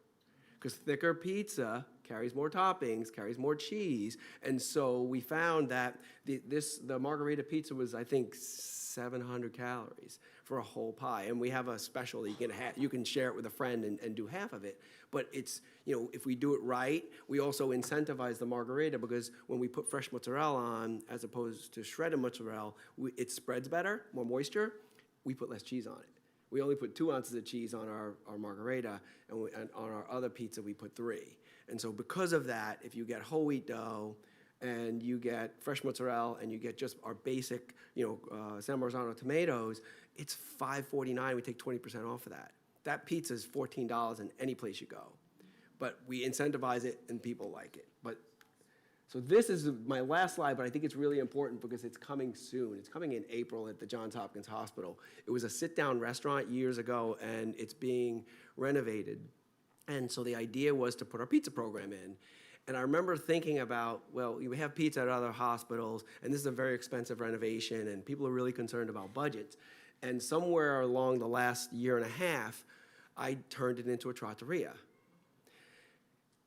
Because thicker pizza carries more toppings, carries more cheese. And so we found that the margarita pizza was, I think, 700 calories for a whole pie. And we have a special that you can share it with a friend and do half of it. But it's, if we do it right, we also incentivize the margarita, because when we put fresh mozzarella on, as opposed to shredded mozzarella, it spreads better, more moisture. We put less cheese on it. We only put 2 ounces of cheese on our margarita, and on our other pizza we put 3. And so because of that, if you get whole wheat dough, and you get fresh mozzarella, and you get just our basic, San Marzano tomatoes, it's $5.49. We take 20% off of that. That pizza is $14 in any place you go. But we incentivize it, and people like it. So this is my last slide, but I think it's really important because it's coming soon. It's coming in April at the Johns Hopkins Hospital. It was a sit-down restaurant years ago, and it's being renovated. And so the idea was to put our pizza program in. And I remember thinking about, well, we have pizza at other hospitals, and this is a very expensive renovation, and people are really concerned about budgets. And somewhere along the last year and a half, I turned it into a trattoria.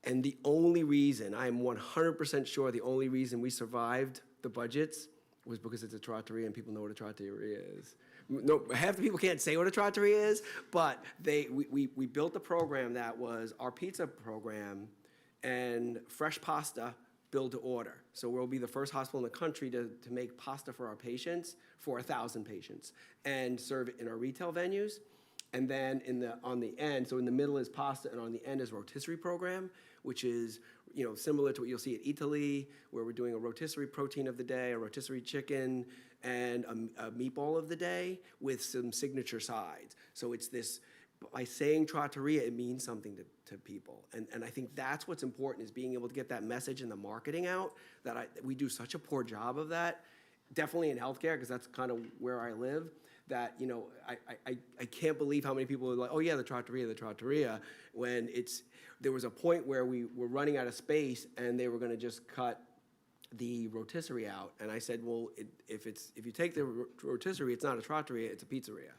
And the only reason, I am 100% sure the only reason we survived the budgets was because it's a trattoria and people know what a trattoria is. No, half the people can't say what a trattoria is, but we built a program that was our pizza program and fresh pasta build to order. So we'll be the first hospital in the country to make pasta for our patients, for 1,000 patients, and serve it in our retail venues. And then on the end, so in the middle is pasta, and on the end is a rotisserie program, which is similar to what you'll see at Italy, where we're doing a rotisserie protein of the day, a rotisserie chicken, and a meatball of the day with some signature sides. So it's this, by saying trattoria, it means something to people. And I think that's what's important, is being able to get that message in the marketing out, that we do such a poor job of that, definitely in healthcare, because that's kind of where I live. That, I can't believe how many people are like, oh yeah, the trattoria, when there was a point where we were running out of space and they were gonna just cut the rotisserie out. And I said, well, if you take the rotisserie, it's not a trattoria, it's a pizzeria.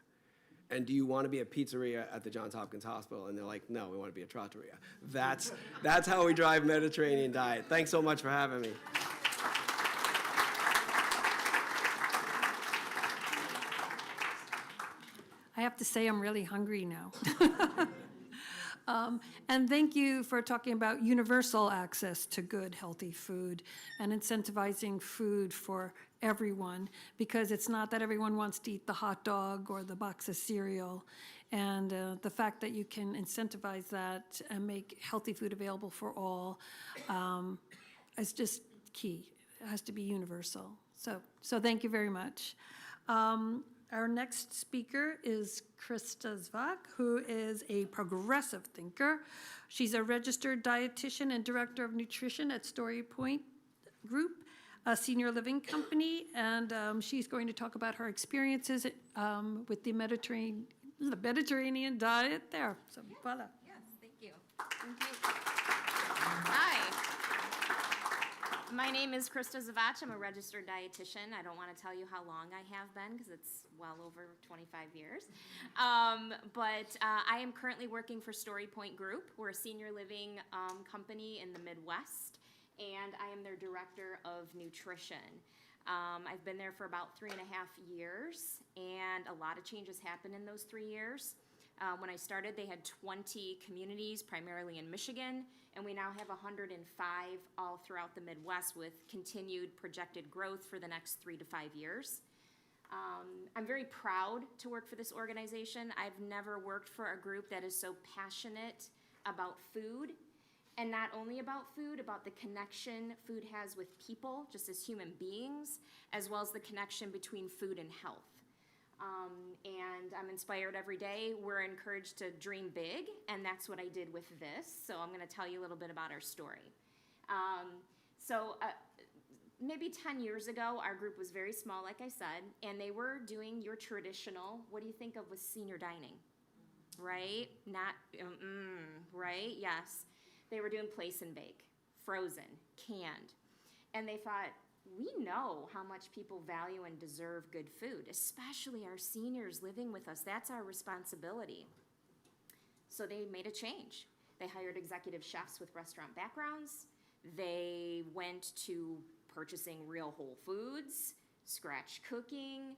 And do you want to be a pizzeria at the Johns Hopkins Hospital? And they're like, no, we want to be a trattoria. That's how we drive Mediterranean diet. Thanks so much for having me. I have to say I'm really hungry now. And thank you for talking about universal access to good, healthy food and incentivizing food for everyone, because it's not that everyone wants to eat the hot dog or the box of cereal. And the fact that you can incentivize that and make healthy food available for all is just key. It has to be universal. So thank you very much. Our next speaker is Krista Zvak, who is a progressive thinker. She's a registered dietitian and director of nutrition at Story Point Group, a senior living company, and she's going to talk about her experiences with the Mediterranean diet there. So, voila. Yes, thank you. Thank you. Hi. My name is Krista Zavach. I'm a registered dietitian. I don't want to tell you how long I have been because it's well over 25 years. But I am currently working for Story Point Group. We're a senior living company in the Midwest, and I am their director of nutrition. I've been there for about 3.5 years, and a lot of changes happened in those 3 years. When I started, they had 20 communities, primarily in Michigan, and we now have 105 all throughout the Midwest with continued projected growth for the next 3 to 5 years. I'm very proud to work for this organization. I've never worked for a group that is so passionate about food, and not only about food, about the connection food has with people, just as human beings, as well as the connection between food and health. And I'm inspired every day. We're encouraged to dream big, and that's what I did with this. So I'm going to tell you a little bit about our story. Maybe 10 years ago, our group was very small, like I said, and they were doing your traditional, what do you think of with senior dining? Right? Not, right? Yes. They were doing place and bake, frozen, canned. And they thought, we know how much people value and deserve good food, especially our seniors living with us. That's our responsibility. So they made a change. They hired executive chefs with restaurant backgrounds. They went to purchasing real whole foods, scratch cooking.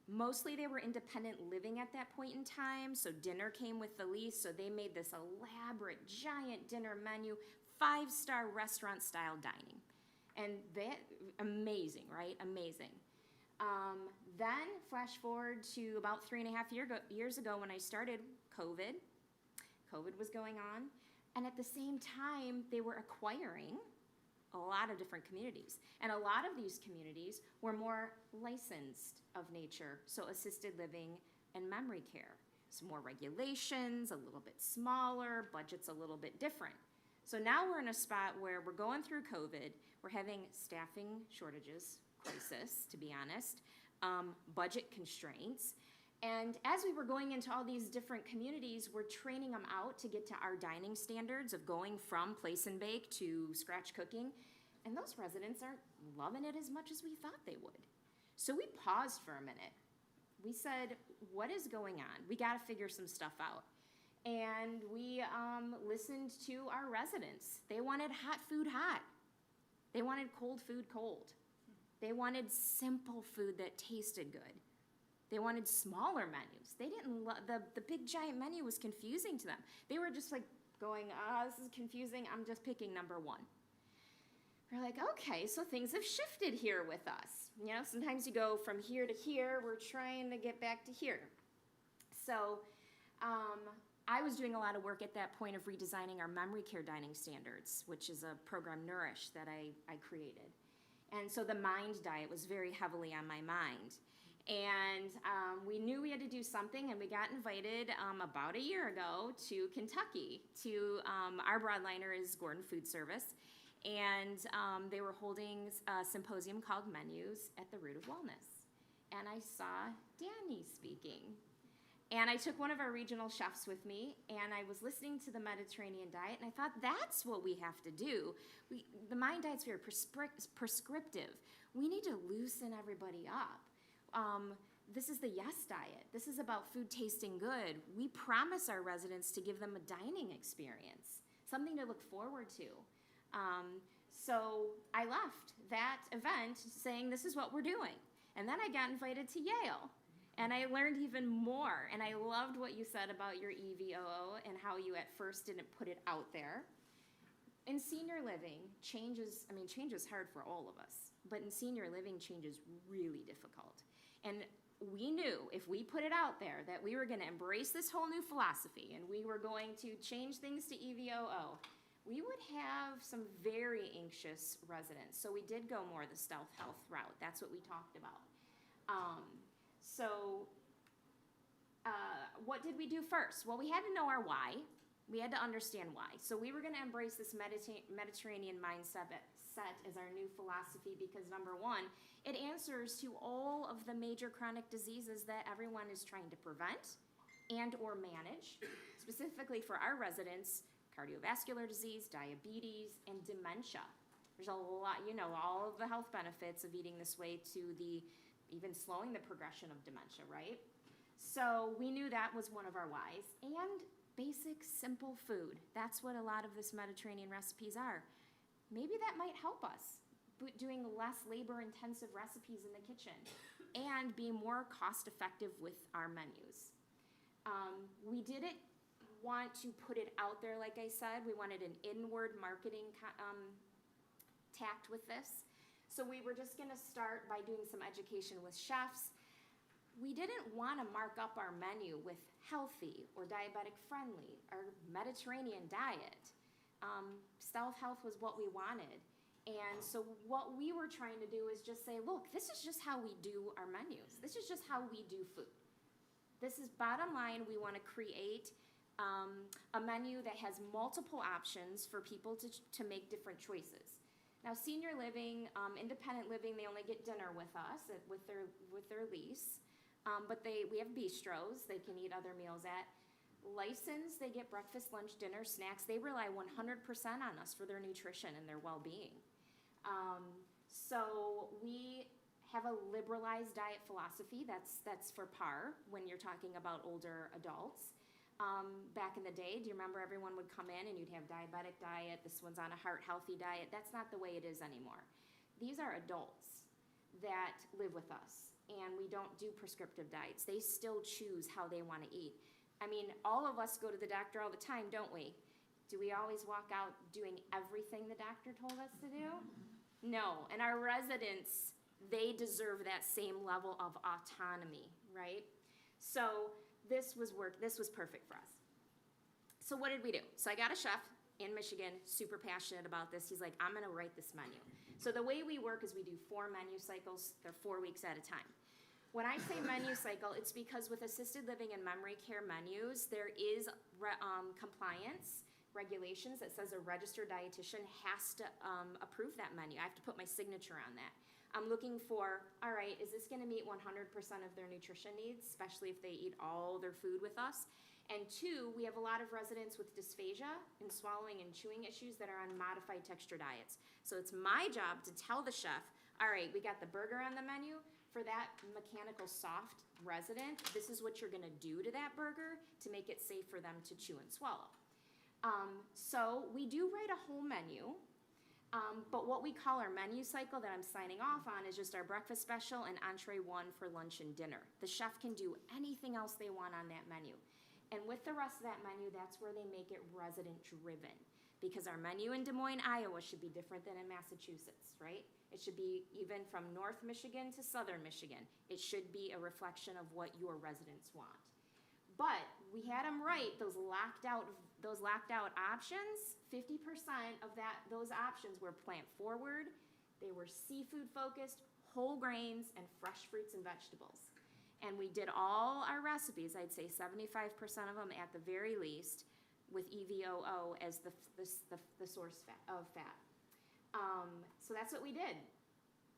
Mostly they were independent living at that point in time, so dinner came with the lease, so they made this elaborate, giant dinner menu, 5-star restaurant style dining. And that, amazing, right? Amazing. Then flash forward to about 3.5 years ago when I started, COVID was going on. And at the same time, they were acquiring a lot of different communities. And a lot of these communities were more licensed of nature, so assisted living and memory care. So more regulations, a little bit smaller, budgets a little bit different. So now we're in a spot where we're going through COVID, we're having staffing shortages, crisis, to be honest, budget constraints. And as we were going into all these different communities, we're training them out to get to our dining standards of going from place and bake to scratch cooking. And those residents aren't loving it as much as we thought they would. So we paused for a minute. We said, what is going on? We got to figure some stuff out. And we listened to our residents. They wanted hot food hot. They wanted cold food cold. They wanted simple food that tasted good. They wanted smaller menus. They didn't the big giant menu was confusing to them. They were just like going, this is confusing. I'm just picking number one. We're like, okay, so things have shifted here with us. You know, sometimes you go from here to here. We're trying to get back to here. So I was doing a lot of work at that point of redesigning our memory care dining standards, which is a program, Nourish, that I created. And so the MIND diet was very heavily on my mind. And we knew we had to do something, and we got invited about a year ago to Kentucky. Our broadliner is Gordon Food Service, and they were holding a symposium called Menus at the Root of Wellness. And I saw Danny speaking. And I took one of our regional chefs with me, and I was listening to the Mediterranean diet, and I thought, that's what we have to do. The MIND diet's very prescriptive. We need to loosen everybody up. This is the yes diet. This is about food tasting good. We promise our residents to give them a dining experience, something to look forward to. So I left that event saying, this is what we're doing. And then I got invited to Yale. And I learned even more, and I loved what you said about your EVOO and how you at first didn't put it out there. In senior living, change is hard for all of us. But in senior living, change is really difficult. And we knew if we put it out there that we were going to embrace this whole new philosophy and we were going to change things to EVOO, we would have some very anxious residents. So we did go more the stealth health route. That's what we talked about. What did we do first? Well, we had to know our why. We had to understand why. So we were going to embrace this Mediterranean mindset as our new philosophy because, number one, it answers to all of the major chronic diseases that everyone is trying to prevent and or manage, specifically for our residents, cardiovascular disease, diabetes, and dementia. There's a lot, all of the health benefits of eating this way to even slowing the progression of dementia, right? So we knew that was one of our whys. And basic, simple food. That's what a lot of this Mediterranean recipes are. Maybe that might help us, doing less labor-intensive recipes in the kitchen and be more cost-effective with our menus. We didn't want to put it out there, like I said. We wanted an inward marketing tact with this. So we were just going to start by doing some education with chefs. We didn't want to mark up our menu with healthy or diabetic friendly or Mediterranean diet. Stealth health was what we wanted. And so what we were trying to do is just say, look, this is just how we do our menus. This is just how we do food. This is bottom line. We want to create a menu that has multiple options for people to make different choices. Now, senior living, independent living, they only get dinner with us with their lease. But we have bistros they can eat other meals at. Licensed, they get breakfast, lunch, dinner, snacks. They rely 100% on us for their nutrition and their well-being. So we have a liberalized diet philosophy. That's for par when you're talking about older adults. Back in the day, do you remember everyone would come in and you'd have diabetic diet, this one's on a heart-healthy diet? That's not the way it is anymore. These are adults that live with us. And we don't do prescriptive diets. They still choose how they want to eat. I mean, all of us go to the doctor all the time, don't we? Do we always walk out doing everything the doctor told us to do? No. And our residents, they deserve that same level of autonomy, right? So this was perfect for us. So what did we do? So I got a chef in Michigan, super passionate about this. He's like, I'm going to write this menu. So the way we work is we do 4 menu cycles. They're 4 weeks at a time. When I say menu cycle, it's because with assisted living and memory care menus, there is compliance regulations that says a registered dietitian has to approve that menu. I have to put my signature on that. I'm looking for, all right, is this going to meet 100% of their nutrition needs, especially if they eat all their food with us? And 2, we have a lot of residents with dysphagia and swallowing and chewing issues that are on modified texture diets. So it's my job to tell the chef, all right, we got the burger on the menu. For that mechanical soft resident, this is what you're gonna do to that burger to make it safe for them to chew and swallow. So we do write a whole menu, but what we call our menu cycle that I'm signing off on is just our breakfast special and entree 1 for lunch and dinner. The chef can do anything else they want on that menu. And with the rest of that menu, that's where they make it resident-driven. Because our menu in Des Moines, Iowa should be different than in Massachusetts, right? It should be even from North Michigan to Southern Michigan. It should be a reflection of what your residents want. But we had them write those locked out options. 50% of those options were plant forward. They were seafood focused, whole grains, and fresh fruits and vegetables. And we did all our recipes, I'd say 75% of them at the very least, with EVOO as the source of fat. So that's what we did.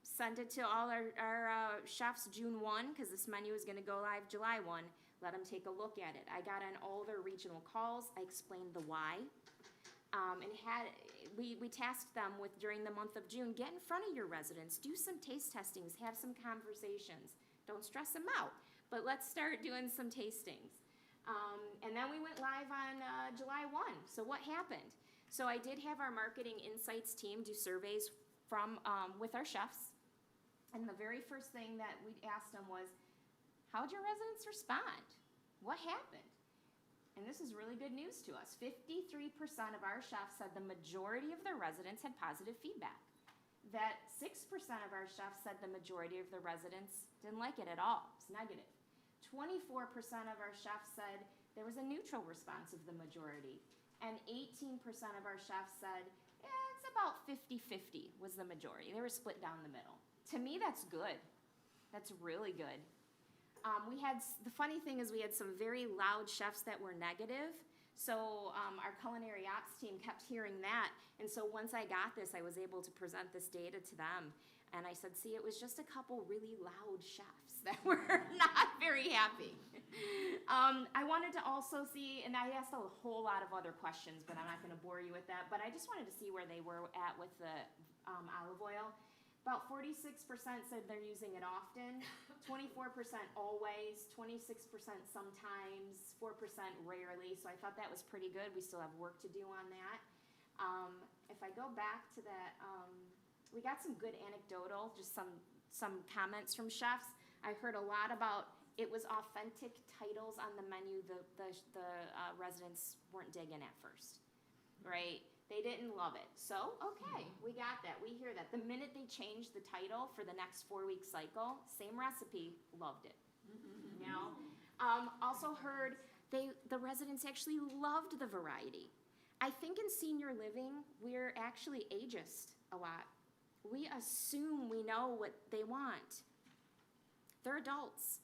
Sent it to all our chefs June 1, because this menu is going to go live July 1. Let them take a look at it. I got on all their regional calls. I explained the why. We tasked them with, during the month of June, get in front of your residents, do some taste testings, have some conversations. Don't stress them out, but let's start doing some tastings. And then we went live on July 1. So what happened? So I did have our marketing insights team do surveys with our chefs. And the very first thing that we asked them was, how'd your residents respond? What happened? And this is really good news to us. 53% of our chefs said the majority of their residents had positive feedback. that 6% of our chefs said the majority of the residents didn't like it at all. It's negative. 24% of our chefs said there was a neutral response of the majority. And 18% of our chefs said, it's about 50-50 was the majority. They were split down the middle. To me, that's good. That's really good. The funny thing is we had some very loud chefs that were negative. So our culinary ops team kept hearing that. And so once I got this, I was able to present this data to them. And I said, see, it was just a couple really loud chefs that were not very happy. I wanted to also see, and I asked a whole lot of other questions, but I'm not going to bore you with that. But I just wanted to see where they were at with the olive oil. About 46% said they're using it often, 24% always, 26% sometimes, 4% rarely. So I thought that was pretty good. We still have work to do on that. If I go back to that, we got some good anecdotal, just some comments from chefs. I heard a lot about it was authentic titles on the menu. The residents weren't digging at first, right? They didn't love it. So, okay, we got that. We hear that. The minute they changed the title for the next 4-week cycle, same recipe, loved it. You know? Also heard the residents actually loved the variety. I think in senior living, we're actually ageist a lot. We assume we know what they want. They're adults.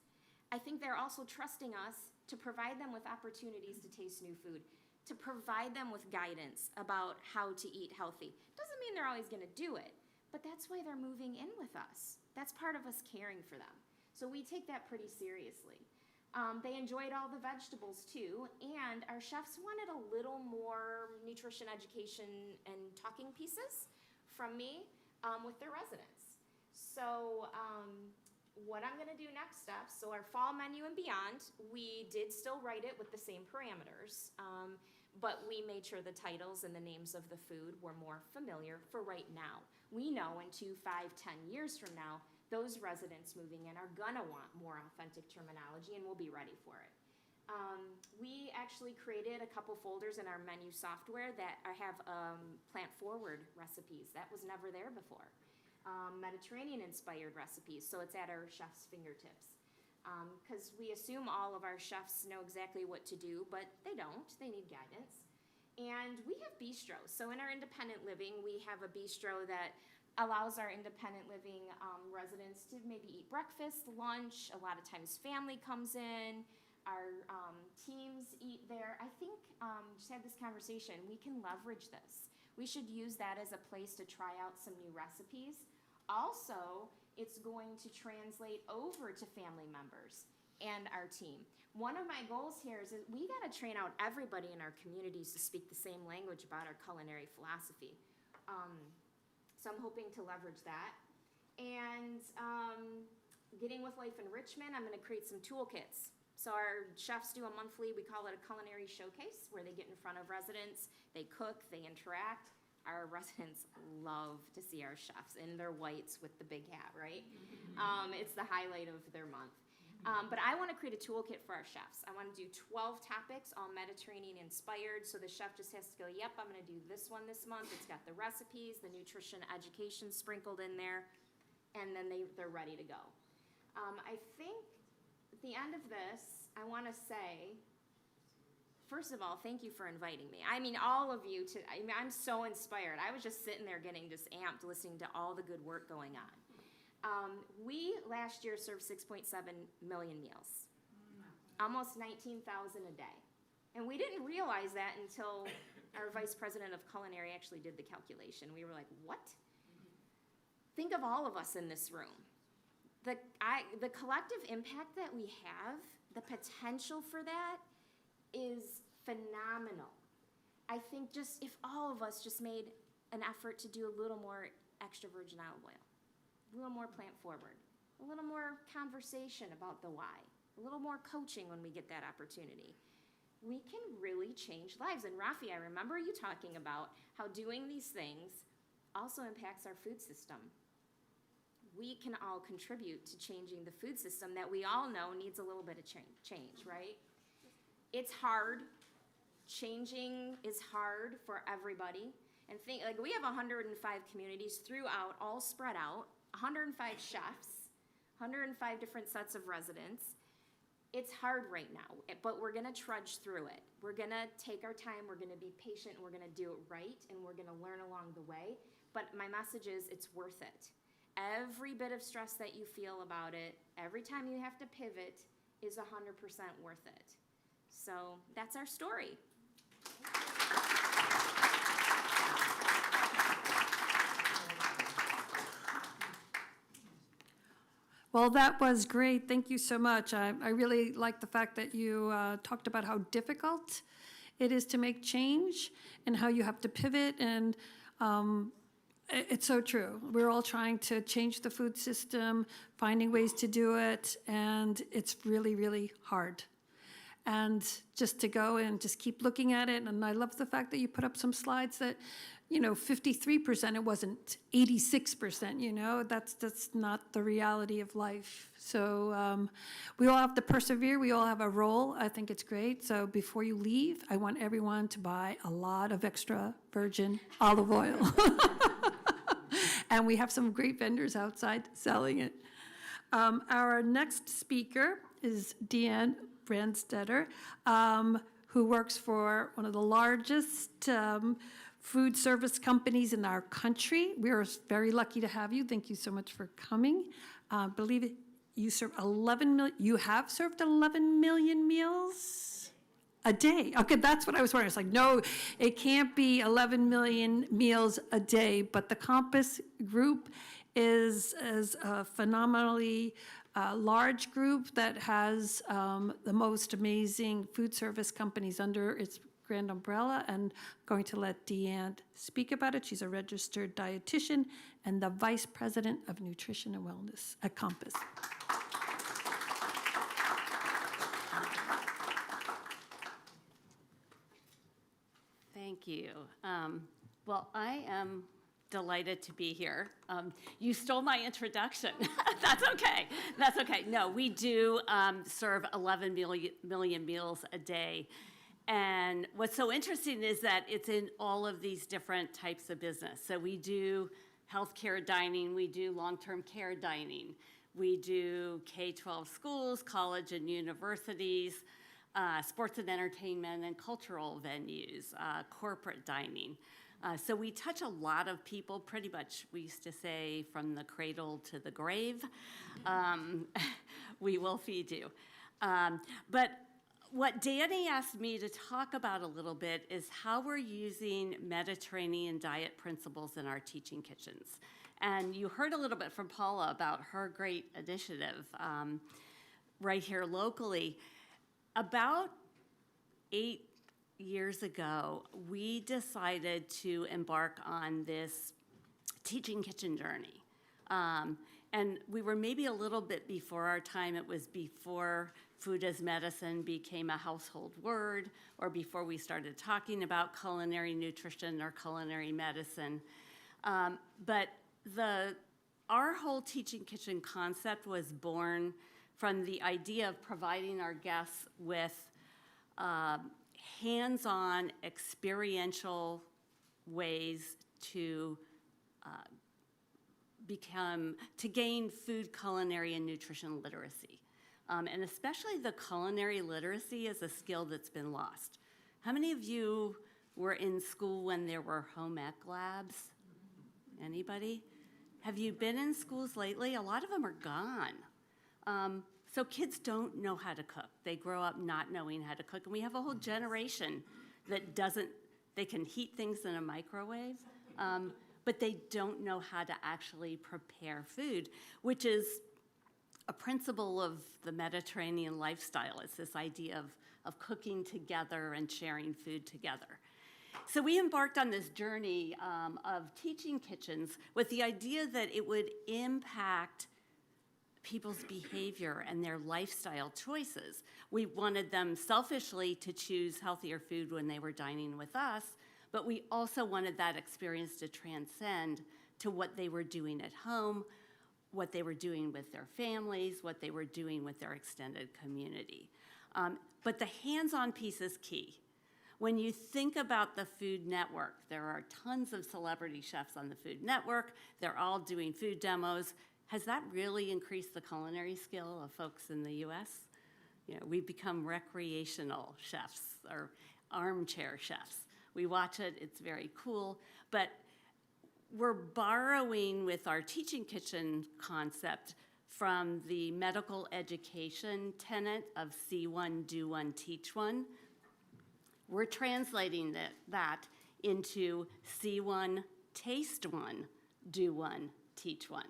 I think they're also trusting us to provide them with opportunities to taste new food, to provide them with guidance about how to eat healthy. Doesn't mean they're always gonna do it, but that's why they're moving in with us. That's part of us caring for them. So we take that pretty seriously. They enjoyed all the vegetables too, and our chefs wanted a little more nutrition education and talking pieces from me with their residents. So what I'm gonna do next step, so our fall menu and beyond, we did still write it with the same parameters, but we made sure the titles and the names of the food were more familiar for right now. We know in 2, 5, 10 years from now, those residents moving in are gonna want more authentic terminology and we'll be ready for it. We actually created a couple folders in our menu software that have plant forward recipes. That was never there before. Mediterranean inspired recipes, so it's at our chef's fingertips. Because we assume all of our chefs know exactly what to do, but they don't. They need guidance. And we have bistros. So in our independent living, we have a bistro that allows our independent living residents to maybe eat breakfast, lunch. A lot of times family comes in. Our teams eat there. I think, just had this conversation, we can leverage this. We should use that as a place to try out some new recipes. Also, it's going to translate over to family members and our team. One of my goals here is that we gotta train out everybody in our communities to speak the same language about our culinary philosophy. So I'm hoping to leverage that. And getting with Life Enrichment, I'm gonna create some toolkits. So our chefs do a monthly, we call it a culinary showcase, where they get in front of residents, they cook, they interact. Our residents love to see our chefs in their whites with the big hat, right? It's the highlight of their month. But I wanna create a toolkit for our chefs. I wanna do 12 topics, all Mediterranean inspired, so the chef just has to go, yep, I'm gonna do this one this month. It's got the recipes, the nutrition education sprinkled in there, and then they're ready to go. I think at the end of this, I wanna say, first of all, thank you for inviting me. I mean, all of you, I'm so inspired. I was just sitting there getting just amped listening to all the good work going on. We last year served 6.7 million meals, almost 19,000 a day. And we didn't realize that until our vice president of culinary actually did the calculation. We were like, what? Think of all of us in this room. The collective impact that we have, the potential for that is phenomenal. I think just if all of us just made an effort to do a little more extra virgin olive oil, a little more plant forward, a little more conversation about the why, a little more coaching when we get that opportunity, we can really change lives. And Rafi, I remember you talking about how doing these things also impacts our food system. We can all contribute to changing the food system that we all know needs a little bit of change, right? It's hard. Changing is hard for everybody. And think, like, we have 105 communities throughout, all spread out, 105 chefs, 105 different sets of residents. It's hard right now, but we're gonna trudge through it. We're gonna take our time, we're gonna be patient, and we're gonna do it right, and we're gonna learn along the way. But my message is, it's worth it. Every bit of stress that you feel about it, every time you have to pivot, is 100% worth it. So that's our story. Well, that was great. Thank you so much. I really like the fact that you talked about how difficult it is to make change and how you have to pivot. And it's so true. We're all trying to change the food system, finding ways to do it, and it's really, really hard. And just to go and just keep looking at it, and I love the fact that you put up some slides that, 53%, it wasn't 86%, that's not the reality of life. So we all have to persevere, we all have a role. I think it's great. So before you leave, I want everyone to buy a lot of extra virgin olive oil. And we have some great vendors outside selling it. Our next speaker is Deanne Brandstetter, who works for one of the largest food service companies in our country. We are very lucky to have you. Thank you so much for coming. I believe you serve 11 million, you have served 11 million meals a day. Okay, that's what I was wondering. It's like, no, it can't be 11 million meals a day, but the Compass Group is a phenomenally large group that has the most amazing food service companies under its grand umbrella, and I'm going to let Deanne speak about it. She's a registered dietitian and the Vice President of Nutrition and Wellness at Compass. Thank you. Well, I am delighted to be here. You stole my introduction. That's okay. That's okay. No, we do serve 11 million meals a day. And what's so interesting is that it's in all of these different types of business. So we do healthcare dining, we do long-term care dining, we do K-12 schools, college and universities, sports and entertainment and cultural venues, corporate dining. So we touch a lot of people, pretty much, we used to say, from the cradle to the grave. We will feed you. But what Danny asked me to talk about a little bit is how we're using Mediterranean diet principles in our teaching kitchens. And you heard a little bit from Paula about her great initiative right here locally. About 8 years ago, we decided to embark on this teaching kitchen journey. And we were maybe a little bit before our time. It was before food as medicine became a household word, or before we started talking about culinary nutrition or culinary medicine. But our whole teaching kitchen concept was born from the idea of providing our guests with hands-on experiential ways to gain food, culinary, and nutrition literacy. And especially the culinary literacy is a skill that's been lost. How many of you were in school when there were home ec labs? Anybody? Have you been in schools lately? A lot of them are gone. So kids don't know how to cook. They grow up not knowing how to cook. And we have a whole generation that they can heat things in a microwave, but they don't know how to actually prepare food, which is a principle of the Mediterranean lifestyle. It's this idea of cooking together and sharing food together. So we embarked on this journey of teaching kitchens with the idea that it would impact people's behavior and their lifestyle choices. We wanted them selfishly to choose healthier food when they were dining with us, but we also wanted that experience to transcend to what they were doing at home, what they were doing with their families, what they were doing with their extended community. But the hands-on piece is key. When you think about the Food Network, there are tons of celebrity chefs on the Food Network. They're all doing food demos. Has that really increased the culinary skill of folks in the US? You know, we've become recreational chefs or armchair chefs. We watch it, it's very cool, but we're borrowing with our teaching kitchen concept from the medical education tenet of see one, do one, teach one. We're translating that into see one, taste one, do one, teach one.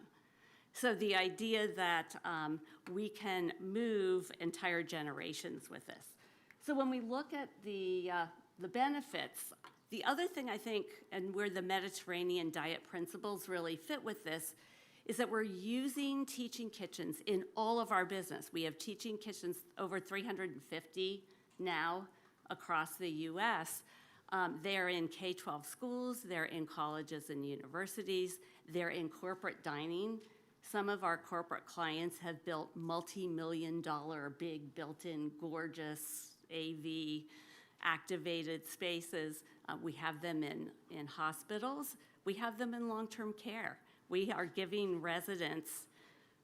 So the idea that we can move entire generations with this. So when we look at the benefits, the other thing I think, and where the Mediterranean diet principles really fit with this, is that we're using teaching kitchens in all of our business. We have teaching kitchens, over 350 now across the US. They're in K-12 schools, they're in colleges and universities, they're in corporate dining. Some of our corporate clients have built multi-million-dollar, big, built-in, gorgeous AV activated spaces. We have them in hospitals. We have them in long-term care. We are giving residents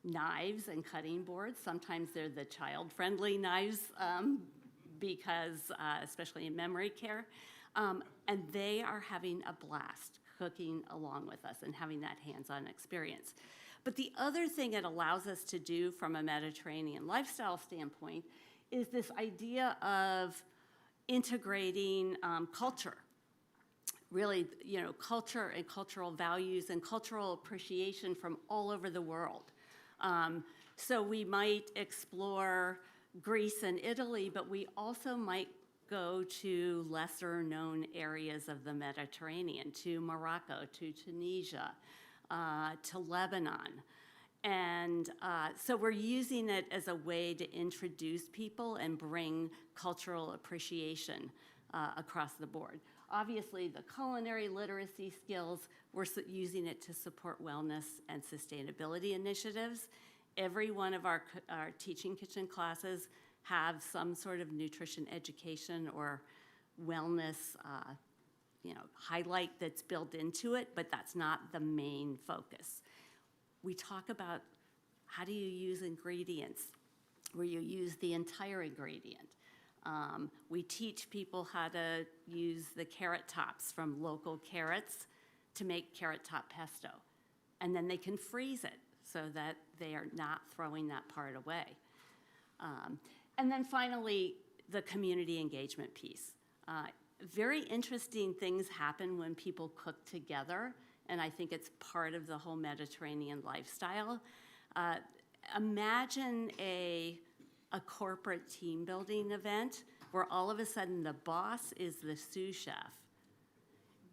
knives and cutting boards. Sometimes they're the child-friendly knives because, especially in memory care, and they are having a blast cooking along with us and having that hands-on experience. But the other thing it allows us to do from a Mediterranean lifestyle standpoint is this idea of integrating culture. Really, you know, culture and cultural values and cultural appreciation from all over the world. So we might explore Greece and Italy, but we also might go to lesser known areas of the Mediterranean, to Morocco, to Tunisia, to Lebanon. And so we're using it as a way to introduce people and bring cultural appreciation across the board. Obviously, the culinary literacy skills, we're using it to support wellness and sustainability initiatives. Every one of our teaching kitchen classes have some sort of nutrition education or wellness highlight that's built into it, but that's not the main focus. We talk about how do you use ingredients, where you use the entire ingredient. We teach people how to use the carrot tops from local carrots to make carrot top pesto. And then they can freeze it so that they are not throwing that part away. And then finally, the community engagement piece. Very interesting things happen when people cook together, and I think it's part of the whole Mediterranean lifestyle. Imagine a corporate team building event where all of a sudden the boss is the sous chef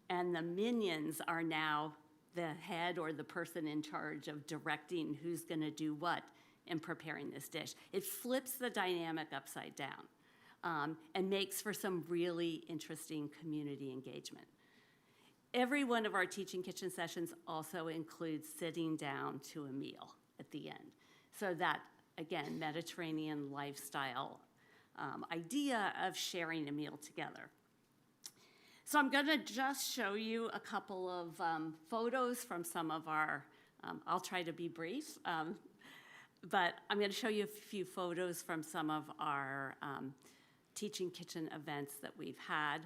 and the minions are now the head or the person in charge of directing who's going to do what in preparing this dish. It flips the dynamic upside down and makes for some really interesting community engagement. Every one of our teaching kitchen sessions also includes sitting down to a meal at the end. So that, again, Mediterranean lifestyle idea of sharing a meal together. So I'm gonna just show you a couple of photos from some of our, I'll try to be brief, but I'm gonna show you a few photos from some of our teaching kitchen events that we've had.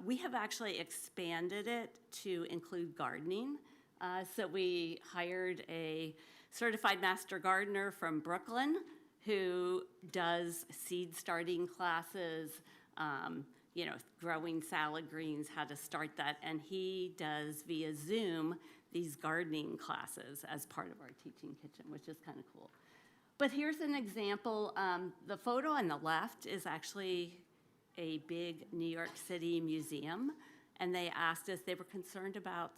We have actually expanded it to include gardening. So we hired a certified master gardener from Brooklyn who does seed starting classes, growing salad greens, how to start that. And he does via Zoom these gardening classes as part of our teaching kitchen, which is kind of cool. But here's an example. The photo on the left is actually a big New York City museum, and they asked us, they were concerned about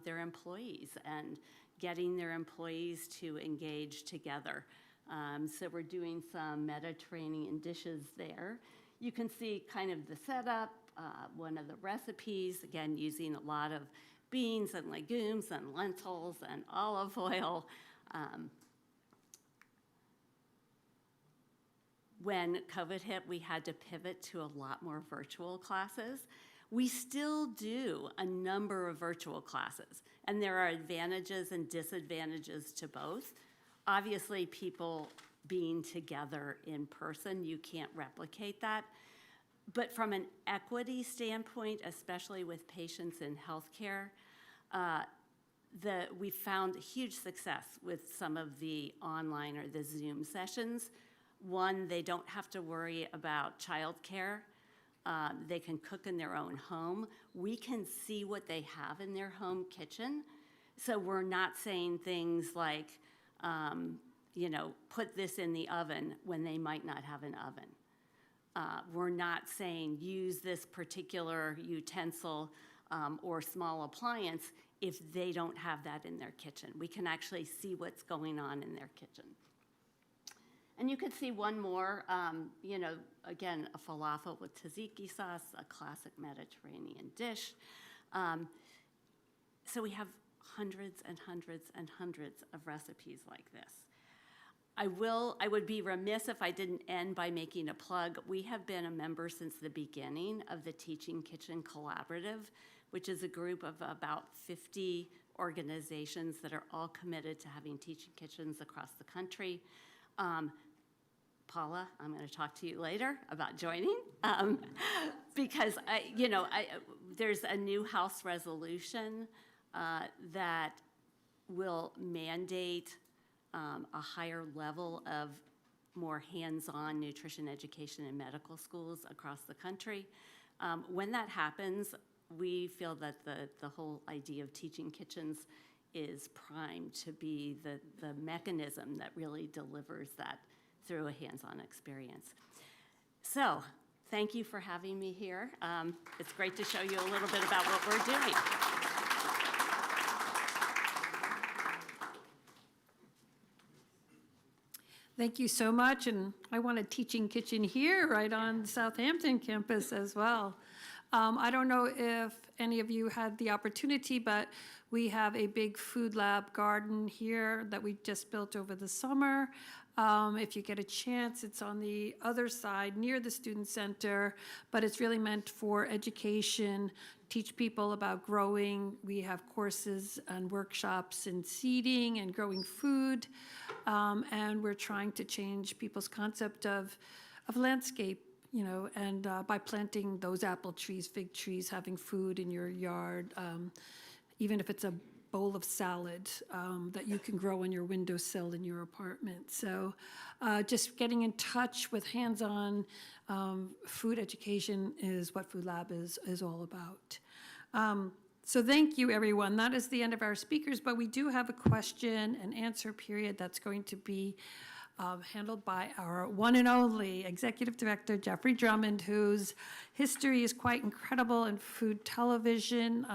their employees and getting their employees to engage together. So we're doing some Mediterranean dishes there. You can see kind of the setup, one of the recipes, again, using a lot of beans and legumes and lentils and olive oil. when COVID hit, we had to pivot to a lot more virtual classes. We still do a number of virtual classes, and there are advantages and disadvantages to both. Obviously, people being together in person, you can't replicate that. But from an equity standpoint, especially with patients in healthcare, we found huge success with some of the online or the Zoom sessions. One, they don't have to worry about childcare. They can cook in their own home. We can see what they have in their home kitchen. So we're not saying things like, put this in the oven when they might not have an oven. We're not saying use this particular utensil or small appliance if they don't have that in their kitchen. We can actually see what's going on in their kitchen. And you could see one more, again, a falafel with tzatziki sauce, a classic Mediterranean dish. So we have hundreds and hundreds and hundreds of recipes like this. I would be remiss if I didn't end by making a plug. We have been a member since the beginning of the Teaching Kitchen Collaborative, which is a group of about 50 organizations that are all committed to having teaching kitchens across the country. Paula, I'm going to talk to you later about joining, because there's a new House resolution that will mandate a higher level of more hands-on nutrition education in medical schools across the country. When that happens, we feel that the whole idea of teaching kitchens is primed to be the mechanism that really delivers that through a hands-on experience. So, thank you for having me here. It's great to show you a little bit about what we're doing. Thank you so much, and I want a teaching kitchen here right on Southampton campus as well. I don't know if any of you had the opportunity, but we have a big FoodLab garden here that we just built over the summer. If you get a chance, it's on the other side near the student center, but it's really meant for education, teach people about growing. We have courses and workshops in seeding and growing food, and we're trying to change people's concept of landscape, and by planting those apple trees, fig trees, having food in your yard, even if it's a bowl of salad that you can grow on your windowsill in your apartment. So just getting in touch with hands-on food education is what FoodLab is all about. So thank you, everyone. That is the end of our speakers, but we do have a question and answer period that's going to be handled by our one and only Executive Director, Jeffrey Drummond, whose history is quite incredible in food television.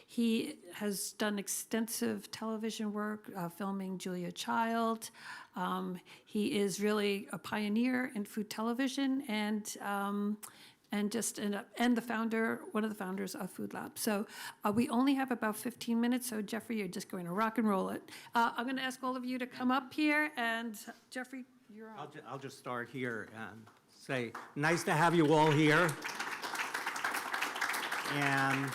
He has done extensive television work, filming Julia Child. He is really a pioneer in food television and the founder, one of the founders of FoodLab. So we only have about 15 minutes, so Jeffrey, you're just going to rock and roll it. I'm going to ask all of you to come up here, and Jeffrey, you're on. I'll just start here and say, nice to have you all here. And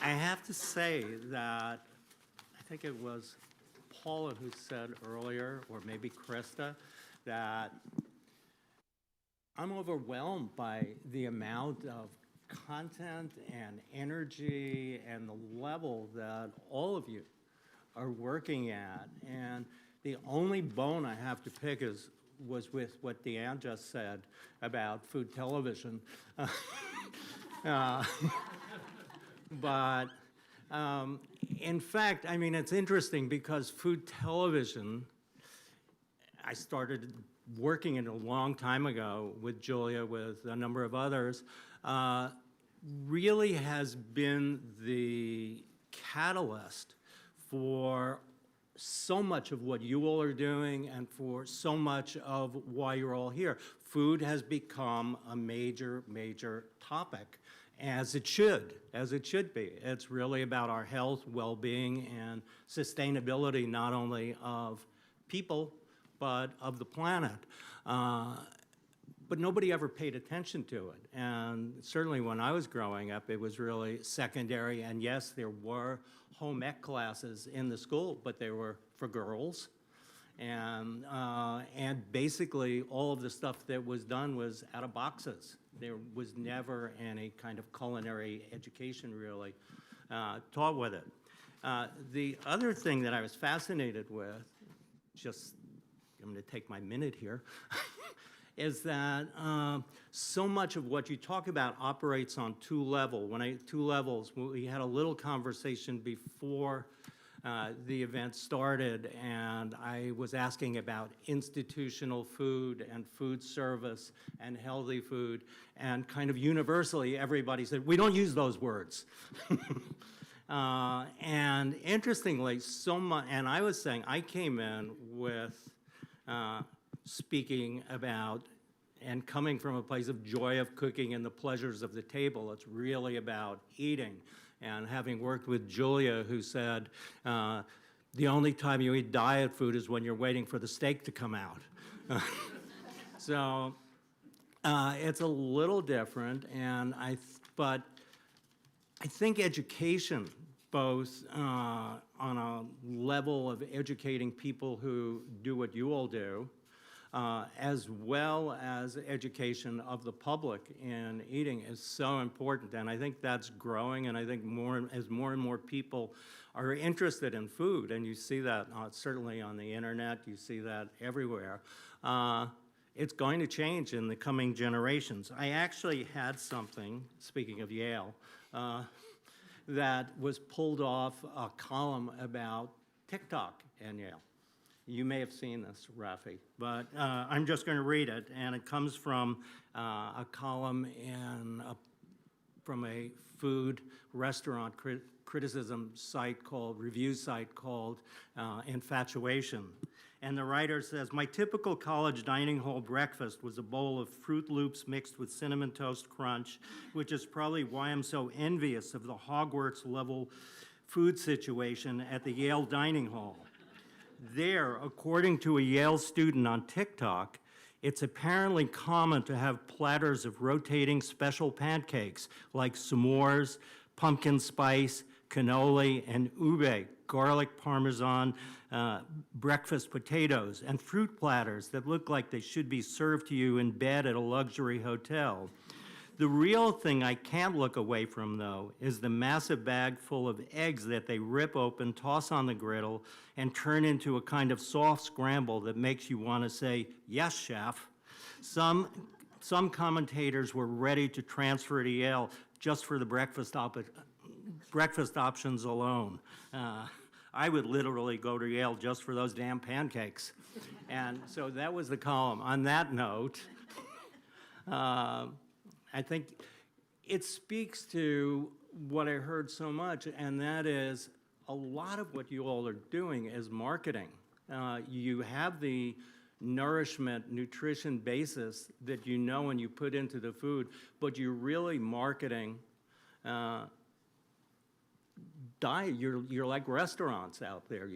I have to say that I think it was Paula who said earlier, or maybe Krista, that I'm overwhelmed by the amount of content and energy and the level that all of you are working at. And the only bone I have to pick was with what Deanne just said about food television. But in fact, I mean, it's interesting because food television, I started working in a long time ago with Julia, with a number of others, really has been the catalyst for so much of what you all are doing and for so much of why you're all here. Food has become a major, major topic, as it should be. It's really about our health, well-being, and sustainability, not only of people, but of the planet. But nobody ever paid attention to it. And certainly when I was growing up, it was really secondary. And yes, there were home ec classes in the school, but they were for girls. And basically all of the stuff that was done was out of boxes. There was never any kind of culinary education really taught with it. The other thing that I was fascinated with, I'm going to take my minute here, is that so much of what you talk about operates on two levels. We had a little conversation before the event started, and I was asking about institutional food and food service and healthy food, and kind of universally everybody said, we don't use those words. And interestingly, and I was saying, I came in with speaking about and coming from a place of joy of cooking and the pleasures of the table. It's really about eating. And having worked with Julia, who said, the only time you eat diet food is when you're waiting for the steak to come out. So it's a little different, but I think education, both on a level of educating people who do what you all do, as well as education of the public in eating is so important. And I think that's growing, and I think as more and more people are interested in food, and you see that certainly on the internet, you see that everywhere, it's going to change in the coming generations. I actually had something, speaking of Yale, that was pulled off a column about TikTok and Yale. You may have seen this, Rafi, but I'm just going to read it, and it comes from a column from a food restaurant criticism site review site called Infatuation. And the writer says, my typical college dining hall breakfast was a bowl of Fruit Loops mixed with Cinnamon Toast Crunch, which is probably why I'm so envious of the Hogwarts-level food situation at the Yale dining hall. There, according to a Yale student on TikTok, it's apparently common to have platters of rotating special pancakes like s'mores, pumpkin spice, cannoli, and ube, garlic parmesan, breakfast potatoes, and fruit platters that look like they should be served to you in bed at a luxury hotel. The real thing I can't look away from, though, is the massive bag full of eggs that they rip open, toss on the griddle, and turn into a kind of soft scramble that makes you want to say, yes, chef. Some commentators were ready to transfer to Yale just for the breakfast options alone. I would literally go to Yale just for those damn pancakes. And so that was the column. On that note, I think it speaks to what I heard so much, and that is a lot of what you all are doing is marketing. You have the nourishment, nutrition basis that you know and you put into the food, but you're really marketing diet. You're like restaurants out there.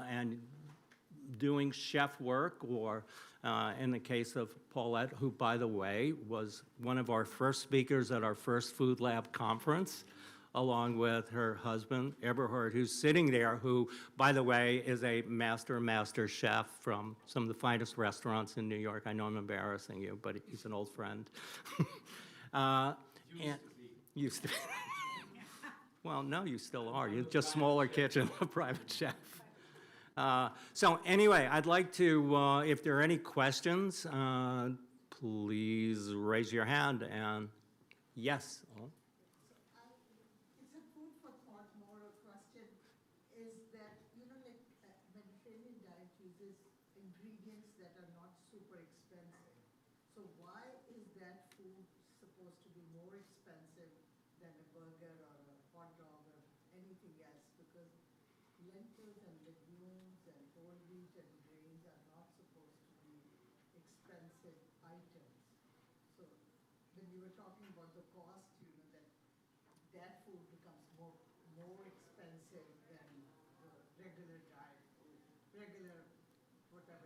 And doing chef work, or in the case of Paulette, who, by the way, was one of our first speakers at our first FoodLab conference, along with her husband, Eberhard, who's sitting there, who, by the way, is a master chef from some of the finest restaurants in New York. I know I'm embarrassing you, but he's an old friend. Used to be. Well, no, you still are. You're just smaller kitchen, a private chef. So anyway, I'd like to, if there are any questions, please raise your hand. And yes. Oh. It's a food for thought, more a question, is that, like Mediterranean diet uses ingredients that are not super expensive. So why is that food supposed to be more expensive than a burger or a hot dog or anything else? Because lentils and legumes and whole wheat and grains are not supposed to be expensive items. So when you were talking about the cost, that food becomes more expensive than the regular diet food, regular whatever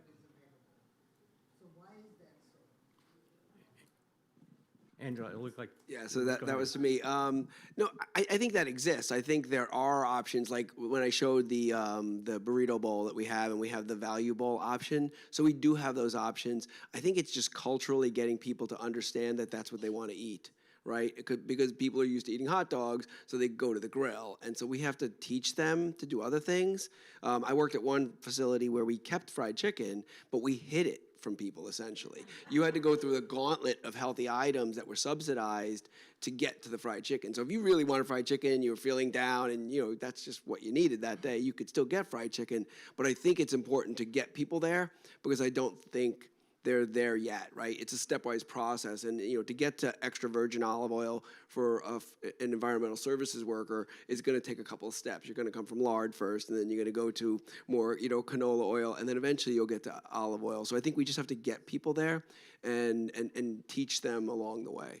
Angela, it looked like. Yeah, so that was to me. No, I think that exists. I think there are options, like when I showed the burrito bowl that we have, and we have the value bowl option. So we do have those options. I think it's just culturally getting people to understand that that's what they want to eat, right? Because people are used to eating hot dogs, so they go to the grill. And so we have to teach them to do other things. I worked at one facility where we kept fried chicken, but we hid it from people, essentially. You had to go through the gauntlet of healthy items that were subsidized to get to the fried chicken. So if you really wanted fried chicken, you were feeling down, and that's just what you needed that day, you could still get fried chicken. But I think it's important to get people there, because I don't think they're there yet, right? It's a stepwise process, and to get to extra virgin olive oil for an environmental services worker is going to take a couple of steps. You're going to come from lard first, and then you're going to go to more, canola oil, and then eventually you'll get to olive oil. So I think we just have to get people there and teach them along the way.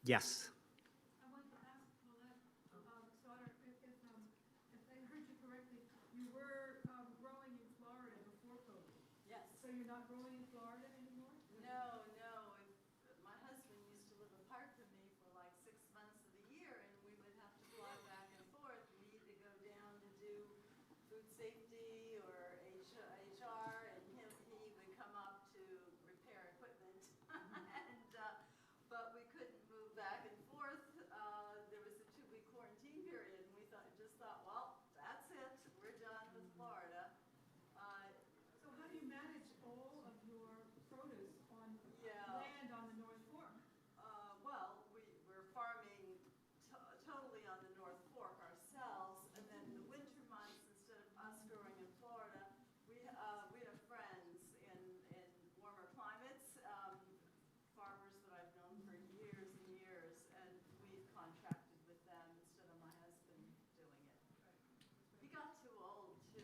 Yes. I wanted to ask Paulette, Sauter, if I heard you correctly, you were growing in Florida before COVID. Yes. So you're not growing in Florida anymore? No. My husband used to live apart from me for like 6 months of the year, and we would have to fly back and forth. Me to go down to do food safety or HR, and he would come up to repair equipment. But we couldn't move back and forth. There was a 2-week quarantine period, and we just thought, well, that's it. We're done with Florida. So how do you manage all of your produce on land on the North Fork? Well, we're farming totally on the North Fork ourselves, and then in the winter months, instead of us growing in Florida, we have friends in warmer climates, farmers that I've known for years and years, and we've contracted with them instead of my husband doing it. He got too old, too.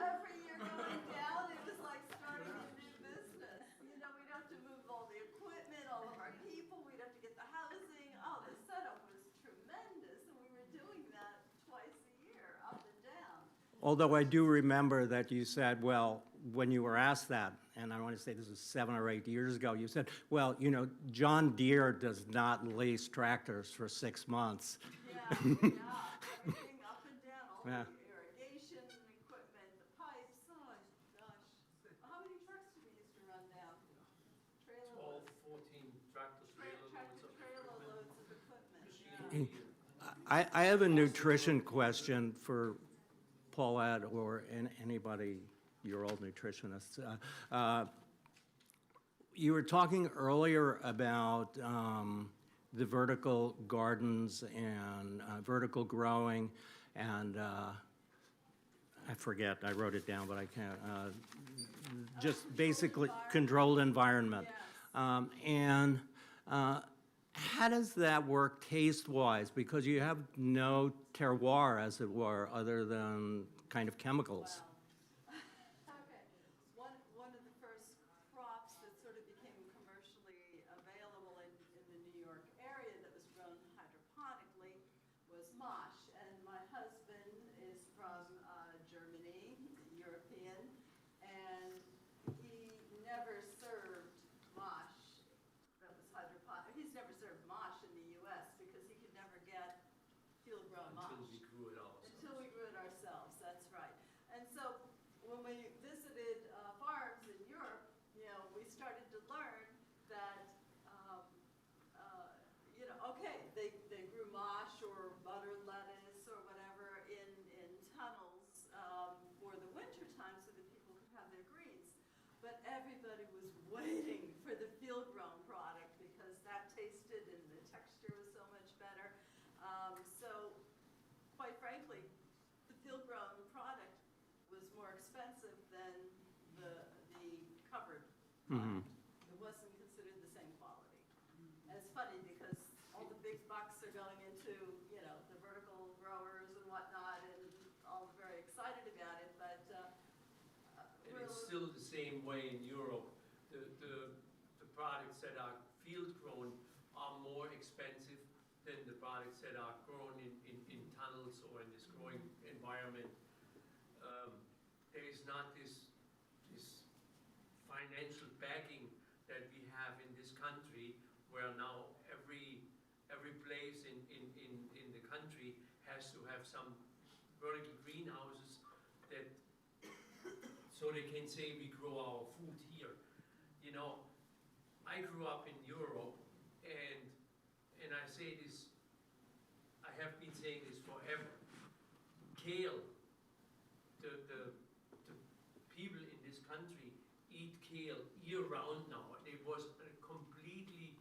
Every year going down, it was like starting a new business. We'd have to move all the equipment, all of our people, we'd have to get the housing. Oh, the setup was tremendous, and we were doing that twice a year, up and down. Although I do remember that you said, well, when you were asked that, and I want to say this was 7 or 8 years ago, you said, well, John Deere does not lease tractors for 6 months. Yeah, everything up and down, all Yeah. the irrigation equipment, the pipes, oh gosh. How many trucks did we used to run down? Trailer 12, loads. 14 tractor trailer loads of Trailer loads of equipment, yeah. I have a nutrition question for Paulette or anybody, your old nutritionists. You were talking earlier about the vertical gardens and vertical growing, and I forget, I wrote it down, but I can't. Just basically controlled environment. And how does that work taste-wise? Because you have no terroir, as it were, other than kind of chemicals. Okay. One of the first crops that sort of became commercially available in the New York area that was grown hydroponically was mosh. And my husband is from Germany, European, and he never served mosh that was hydroponic. He's never served mosh in the U.S. because he could never get field-grown mosh. until we grew it ourselves. Until we grew it ourselves, that's right. And so when we visited farms in Europe, we started to learn that, okay, they grew mosh or butter lettuce or whatever in tunnels for the winter time so that people could have their greens. But everybody was waiting for the field-grown product because that tasted and the texture was so much better. So quite frankly, the field-grown product was more expensive than the covered product. It wasn't considered the same quality. And it's funny because all the big bucks are going into, the vertical growers and whatnot, and all very excited about it, but And it's still the same way in Europe. The products that are field grown are more expensive than the products that are grown in tunnels or in this growing environment. There is not this financial backing that we have in this country, where now every place in the country has to have some vertical greenhouses that so they can say we grow our food here. You know, I grew up in Europe, and I say this, I have been saying this forever. Kale, the people in this country eat kale year-round now. It was a completely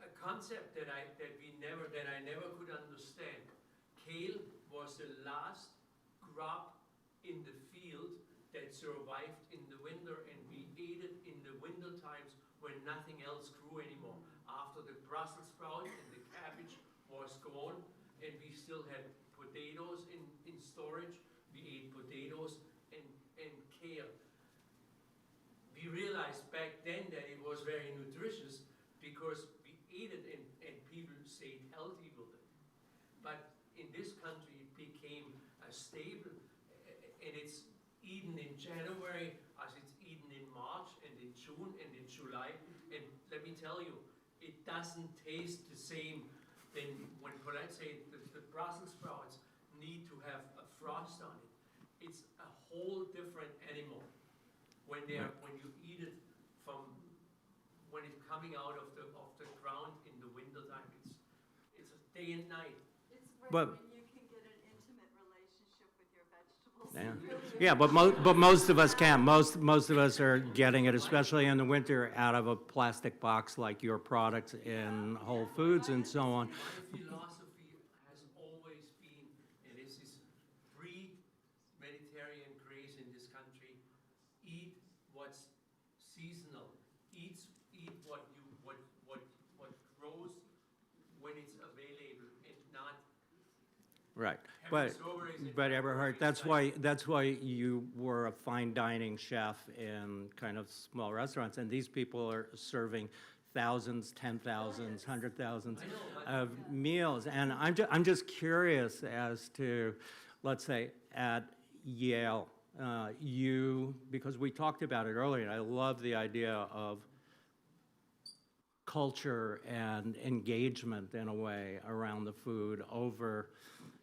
a concept that I never could understand. Kale was the last crop in the field that survived in the winter, and we ate it in the winter times when nothing else grew anymore. After the Brussels sprout and the cabbage was gone, and we still had potatoes in storage, we ate potatoes and kale. We realized back then that it was very nutritious because we ate it and people stayed healthy with it. But in this country, it became a staple, and it's eaten in January as it's eaten in March and in June and in July. And let me tell you, it doesn't taste the same than when, let's say, the Brussels sprouts need to have a frost on it. It's a whole different animal when you eat it from when it's coming out of the ground in the wintertime. It's a day and night. It's rare But- when you can get an intimate relationship with your vegetables. Yeah, It really yeah, but most of us can't. Most of us are getting it, especially in the winter, out of a plastic box like your products in Whole Foods and so on. My philosophy has always been, and this is pre-Mediterranean craze in this country, eat what's seasonal. Eat what grows when it's available, and not Right, having strawberries and but Eberhard, blackberries. that's why you were a fine dining chef in kind of small restaurants, and these people are serving thousands, 10,000s, 100,000s of meals. And I'm just curious as to, let's say, at Yale, because we talked about it earlier, and I love the idea of culture and engagement in a way around the food over,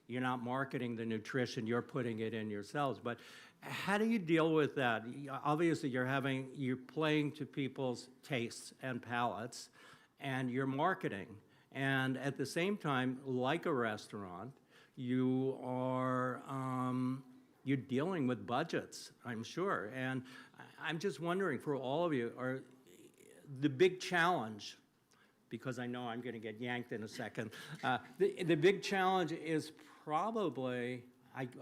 you're not marketing the nutrition, you're putting it in yourselves. But how do you deal with that? Obviously, you're playing to people's tastes and palates, and you're marketing. And at the same time, like a restaurant, you are, you're dealing with budgets, I'm sure. And I'm just wondering, for all of you, the big challenge, because I know I'm going to get yanked in a second, the big challenge is probably,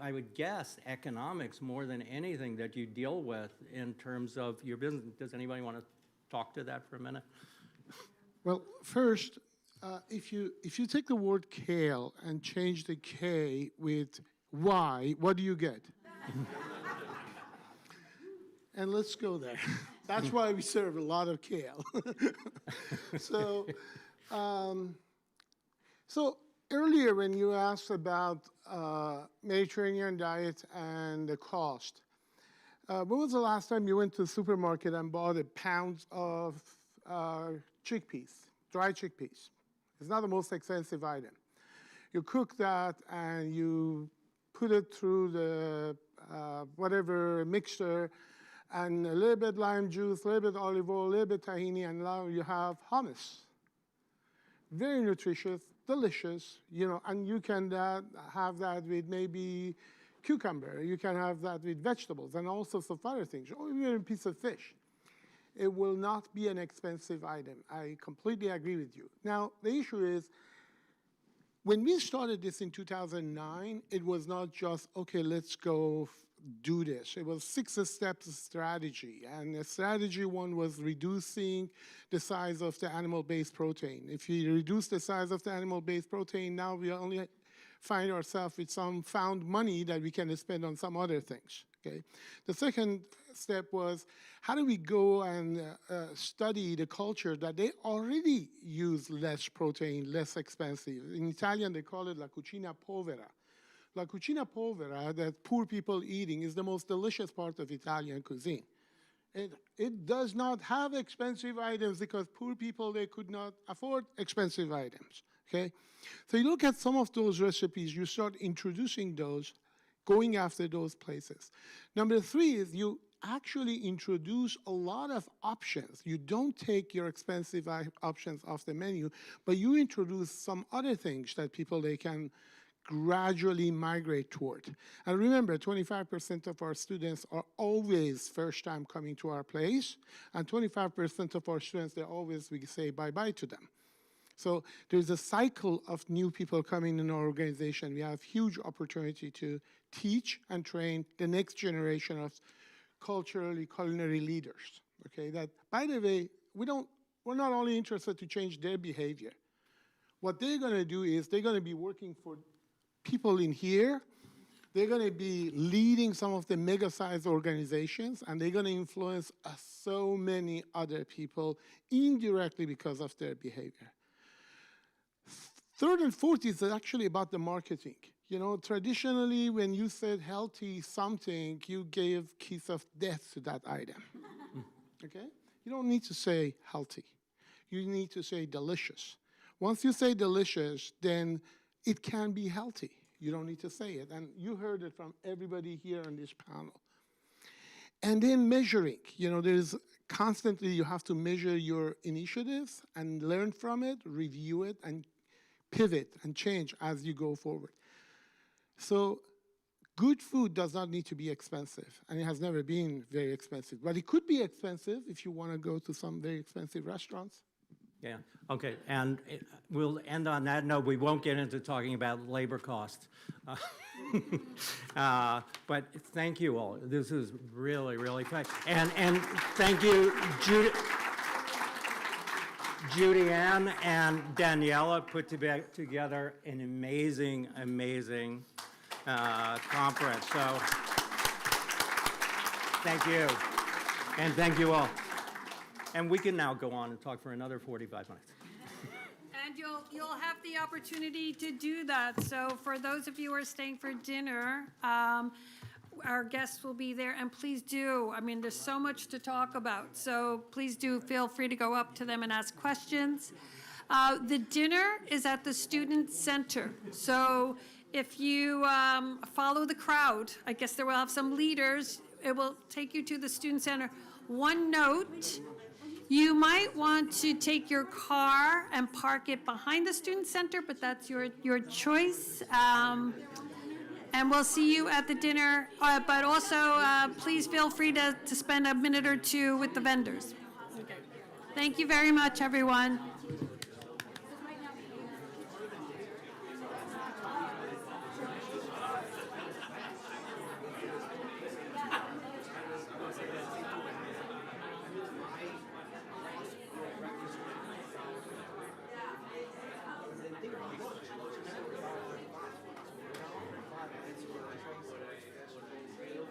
I would guess, economics more than anything that you deal with in terms of your business. Does anybody want to talk to that for a minute? Well, first, if you take the word kale and change the K with Y, what do you get? And let's go there. That's why we serve a lot of kale. So earlier when you asked about Mediterranean diet and the cost, when was the last time you went to the supermarket and bought a pound of chickpeas, dry chickpeas? It's not the most expensive item. You cook that and you put it through the whatever mixture, and a little bit lime juice, a little bit olive oil, a little bit tahini, and now you have hummus. Very nutritious, delicious, and you can have that with maybe cucumber. You can have that with vegetables and all sorts of other things, or even a piece of fish. It will not be an expensive item. I completely agree with you. Now, the issue is, when we started this in 2009, it was not just, okay, let's go do this. It was 6-step strategy. And strategy 1 was reducing the size of the animal-based protein. If you reduce the size of the animal-based protein, now we only find ourselves with some found money that we can spend on some other things. Okay? The second step was, how do we go and study the culture that they already use less protein, less expensive? In Italian, they call it la cucina povera. La cucina povera, that poor people eating, is the most delicious part of Italian cuisine. It does not have expensive items because poor people, they could not afford expensive items, okay? So you look at some of those recipes, you start introducing those, going after those places. Number 3 is you actually introduce a lot of options. You don't take your expensive options off the menu, but you introduce some other things that people, they can gradually migrate toward. And remember, 25% of our students are always first time coming to our place, and 25% of our students, we say bye-bye to them. So there's a cycle of new people coming in our organization. We have huge opportunity to teach and train the next generation of culturally culinary leaders, okay? That, by the way, we're not only interested to change their behavior. What they're gonna do is they're gonna be working for people in here. They're going to be leading some of the mega-sized organizations, and they're going to influence so many other people indirectly because of their behavior. Third and fourth is actually about the marketing. You know, traditionally, when you said healthy something, you gave kiss of death to that item. Okay? You don't need to say healthy. You need to say delicious. Once you say delicious, then it can be healthy. You don't need to say it. And you heard it from everybody here on this panel. And then measuring. You know, there's constantly, you have to measure your initiatives and learn from it, review it, and pivot and change as you go forward. So good food does not need to be expensive, and it has never been very expensive. But it could be expensive if you want to go to some very expensive restaurants. Yeah, okay, and we'll end on that note. We won't get into talking about labor costs. But thank you all. This is really, really fun. And thank you, Judy Ann and Daniela put together an amazing, amazing conference. So thank you, and thank you all. And we can now go on and talk for another 45 minutes. And you'll have the opportunity to do that. So for those of you who are staying for dinner, our guests will be there, and please do. I mean, there's so much to talk about. So please do feel free to go up to them and ask questions. The dinner is at the Student Center. So if you follow the crowd, I guess there will have some leaders. It will take you to the Student Center. One note, you might want to take your car and park it behind the Student Center, but that's your choice. And we'll see you at the dinner. But also, please feel free to spend a minute or two with the vendors. Okay. Thank you very much, everyone.